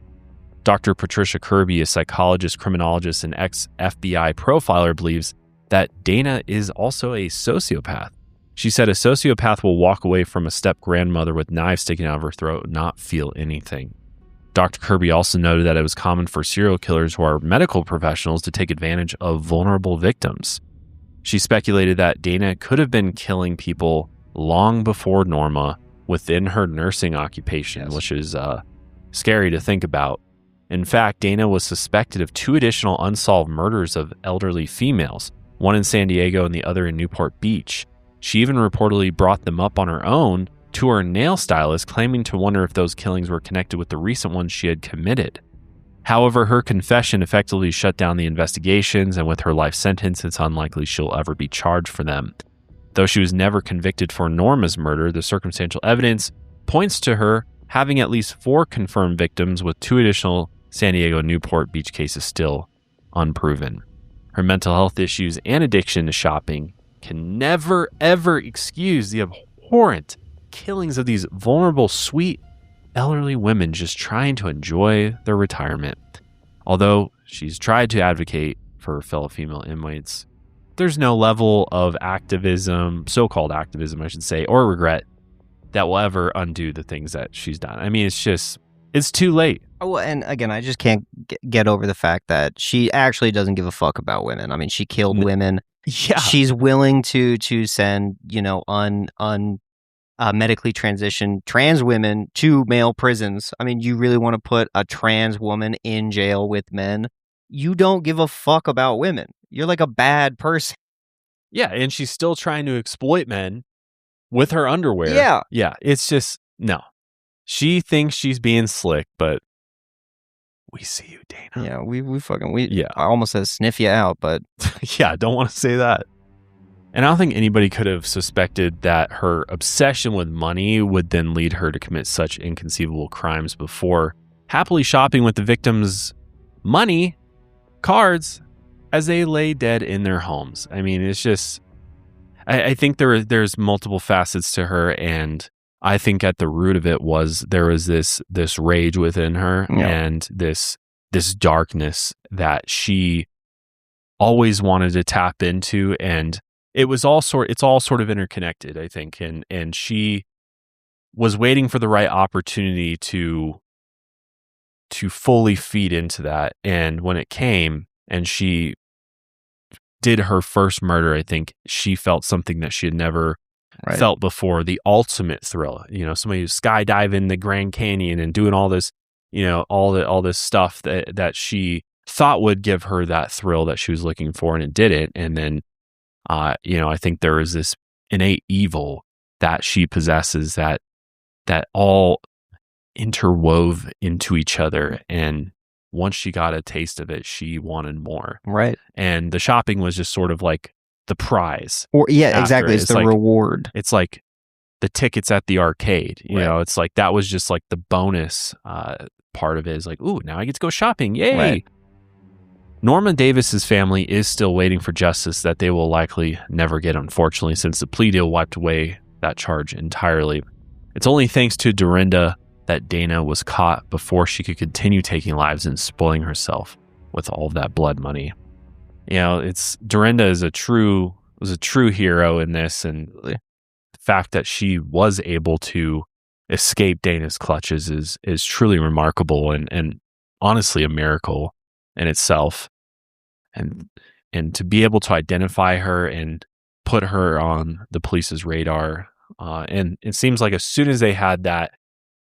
Dr. Patricia Kirby, a psychologist, criminologist, and ex-FBI profiler, believes that Dana is also a sociopath. She said a sociopath will walk away from a step-grandmother with knives sticking out of her throat and not feel anything. Dr. Kirby also noted that it was common for serial killers who are medical professionals to take advantage of vulnerable victims. She speculated that Dana could have been killing people long before Norma within her nursing occupation, which is scary to think about. In fact, Dana was suspected of 2 additional unsolved murders of elderly females, one in San Diego and the other in Newport Beach. She even reportedly brought them up on her own to her nail stylist, claiming to wonder if those killings were connected with the recent ones she had committed. However, her confession effectively shut down the investigations, and with her life sentence, it's unlikely she'll ever be charged for them. Though she was never convicted for Norma's murder, the circumstantial evidence points to her having at least 4 confirmed victims, with 2 additional San Diego and Newport Beach cases still unproven. Her mental health issues and addiction to shopping can never, ever excuse the abhorrent killings of these vulnerable, sweet, elderly women just trying to enjoy their retirement. Although she's tried to advocate for fellow female inmates, there's no level of activism, so-called activism, I should say, or regret that will ever undo the things that she's done. I mean, it's too late. Oh, and again, I just can't get over the fact that she actually doesn't give a fuck about women. I mean, she killed women. Yeah. She's willing to send, medically transitioned trans women to male prisons. I mean, you really want to put a trans woman in jail with men? You don't give a fuck about women. You're like a bad person. Yeah, and she's still trying to exploit men with her underwear. Yeah. Yeah, it's just, no. She thinks she's being slick, but we see you, Dana. Yeah, I almost said sniff you out, but yeah, don't want to say that. And I don't think anybody could have suspected that her obsession with money would then lead her to commit such inconceivable crimes before happily shopping with the victims' money, cards, as they lay dead in their homes. I mean, it's just, I think there's multiple facets to her, and I think at the root of it there was this rage within her and this darkness that she always wanted to tap into, and it's all sort of interconnected, I think, and she was waiting for the right opportunity to fully feed into that. And when it came and she did her first murder, I think she felt something that she had never felt before, the ultimate thrill. Somebody who's skydiving the Grand Canyon and doing all this, all this stuff that she thought would give her that thrill that she was looking for, and it didn't. And then I think there is this innate evil that she possesses that all interwove into each other. And once she got a taste of it, she wanted more. Right. And the shopping was just sort of like the prize. Or exactly. It's the reward. It's like the tickets at the arcade. You know, it's like that was just like the bonus part of it is like, ooh, now I get to go shopping. Yay. Right. Norma Davis's family is still waiting for justice that they will likely never get, unfortunately, since the plea deal wiped away that charge entirely. It's only thanks to Dorinda that Dana was caught before she could continue taking lives and spoiling herself with all of that blood money. Dorinda was a true hero in this, and the fact that she was able to escape Dana's clutches is truly remarkable and honestly a miracle in itself. And to be able to identify her and put her on the police's radar, and it seems like as soon as they had that,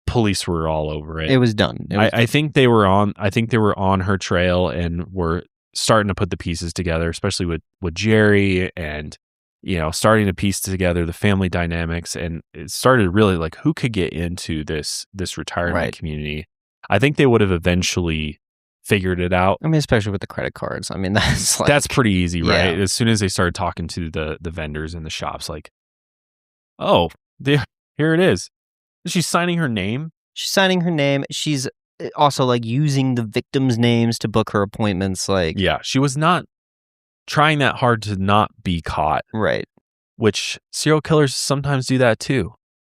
police were all over it. It was done. I think they were on her trail and were starting to put the pieces together, especially with Jeri, and starting to piece together the family dynamics, and it started really like who could get into this retirement community. I think they would have eventually figured it out. I mean, especially with the credit cards. I mean, that's pretty easy, right? As soon as they started talking to the vendors in the shops, like, oh, here it is. She's signing her name. She's signing her name. She's also like using the victims' names to book her appointments. Like, yeah, she was not trying that hard to not be caught. Right. Which serial killers sometimes do that too,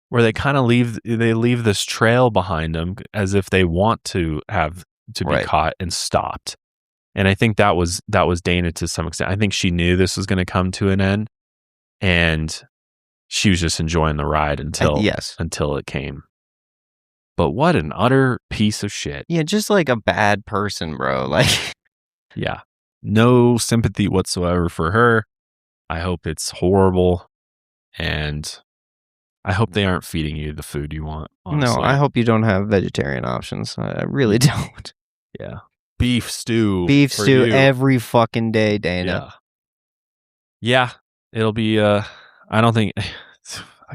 where they kind of leave this trail behind them as if they want to be caught and stopped. And I think that was Dana to some extent. I think she knew this was going to come to an end, and she was just enjoying the ride until it came. But what an utter piece of shit. Yeah, just like a bad person, bro. Like, yeah, no sympathy whatsoever for her. I hope it's horrible, and I hope they aren't feeding you the food you want. Honestly. No, I hope you don't have vegetarian options. I really don't. Yeah. Beef stew every fucking day, Dana. Yeah. It'll be, I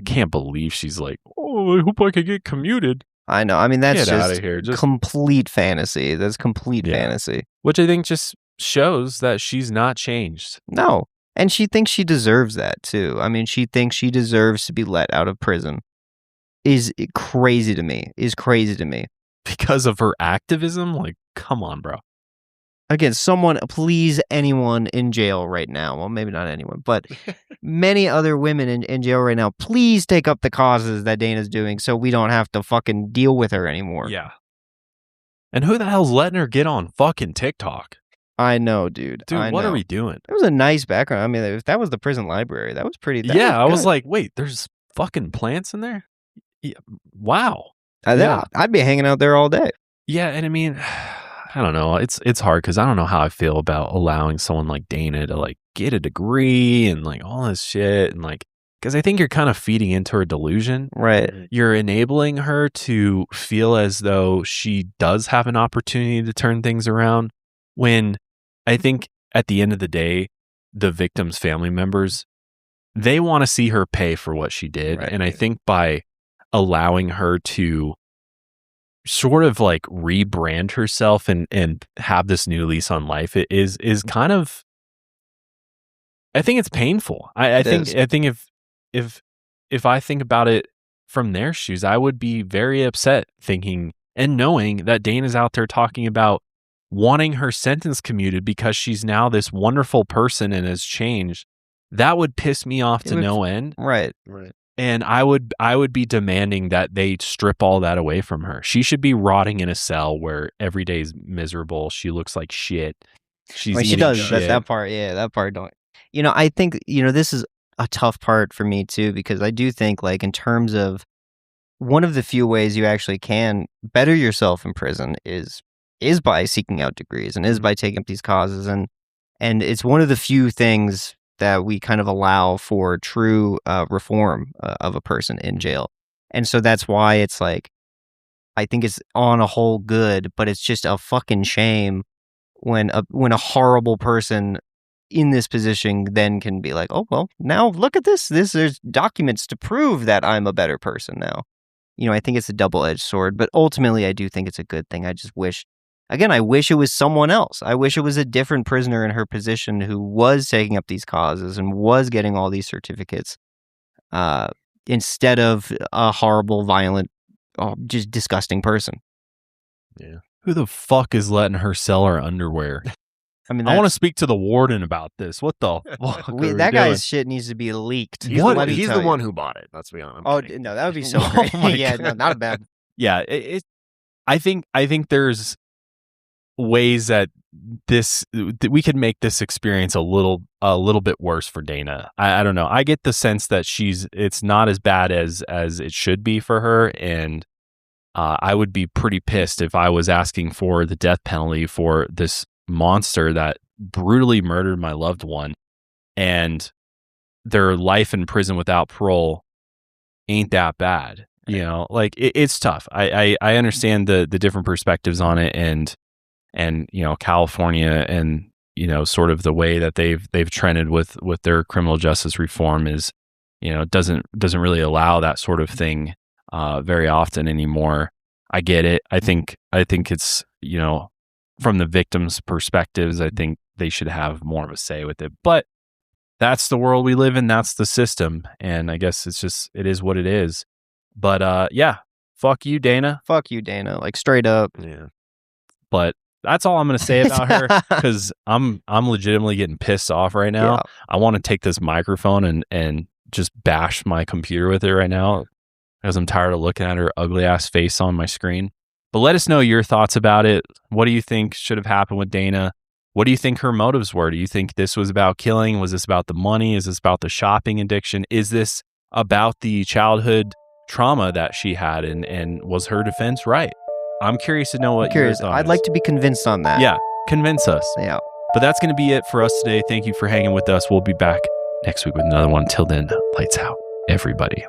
can't believe she's like, oh, I hope I could get commuted. I know. I mean, that's get out of here. Just complete fantasy. That's complete fantasy. Which I think just shows that she's not changed. No. And she thinks she deserves that too. I mean, she thinks she deserves to be let out of prison. Is crazy to me. Because of her activism? Like, come on, bro. Again, please anyone in jail right now. Well, maybe not anyone, but many other women in jail right now, please take up the causes that Dana's doing so we don't have to fucking deal with her anymore. Yeah. And who the hell's letting her get on fucking TikTok? I know, dude. What are we doing? It was a nice background. I mean, if that was the prison library, that was pretty. I was like, wait, there's fucking plants in there? Yeah. Wow. I'd be hanging out there all day. Yeah, and I mean, I don't know. It's hard because I don't know how I feel about allowing someone like Dana to like get a degree and like all this shit, and like, because I think you're kind of feeding into her delusion. Right. You're enabling her to feel as though she does have an opportunity to turn things around, when I think at the end of the day, the victim's family members, they want to see her pay for what she did. Right. And I think by allowing her to sort of like rebrand herself and have this new lease on life, it is kind of, I think it's painful. I think if I think about it from their shoes, I would be very upset thinking and knowing that Dana's out there talking about wanting her sentence commuted because she's now this wonderful person and has changed. That would piss me off to no end. Right. And I would be demanding that they strip all that away from her. She should be rotting in a cell where every day's miserable. She looks like shit. She's she does shit. that part. Yeah, that part don't. I think this is a tough part for me too, because I do think like in terms of one of the few ways you actually can better yourself in prison is by seeking out degrees and is by taking up these causes, and it's one of the few things that we kind of allow for true reform of a person in jail. And so that's why it's like, I think it's on a whole good, but it's just a fucking shame when a horrible person in this position then can be like, oh, well, now look at this. There's documents to prove that I'm a better person now. I think it's a double-edged sword, but ultimately I do think it's a good thing. I just wish, again, I wish it was someone else. I wish it was a different prisoner in her position who was taking up these causes and was getting all these certificates instead of a horrible, violent, just disgusting person. Yeah. Who the fuck is letting her sell her underwear? I mean, I want to speak to the warden about this. What the fuck? That guy's shit needs to be leaked. He's the one who bought it. Let's be honest. Oh no, that would be so great. Yeah, no, not a bad. Yeah, I think there's ways that we could make this experience a little bit worse for Dana. I don't know. I get the sense that it's not as bad as it should be for her, and I would be pretty pissed if I was asking for the death penalty for this monster that brutally murdered my loved one, and their life in prison without parole ain't that bad. Like it's tough. I understand the different perspectives on it, and California and sort of the way that they've trended with their criminal justice reform is doesn't really allow that sort of thing very often anymore. I get it. I think it's from the victims' perspectives, I think they should have more of a say with it. But that's the world we live in. That's the system, and I guess it is what it is. But yeah, fuck you, Dana. Fuck you, Dana. Like straight up. Yeah. But that's all I'm going to say about her, because I'm legitimately getting pissed off right now. Yeah. I want to take this microphone and just bash my computer with it right now, because I'm tired of looking at her ugly ass face on my screen. But let us know your thoughts about it. What do you think should have happened with Dana? What do you think her motives were? Do you think this was about killing? Was this about the money? Is this about the shopping addiction? Is this about the childhood trauma that she had? And was her defense right? I'm curious to know what your thoughts. I'd like to be convinced on that. Yeah, convince us. Yeah. But that's going to be it for us today. Thank you for hanging with us. We'll be back next week with another one. Till then, lights out, everybody.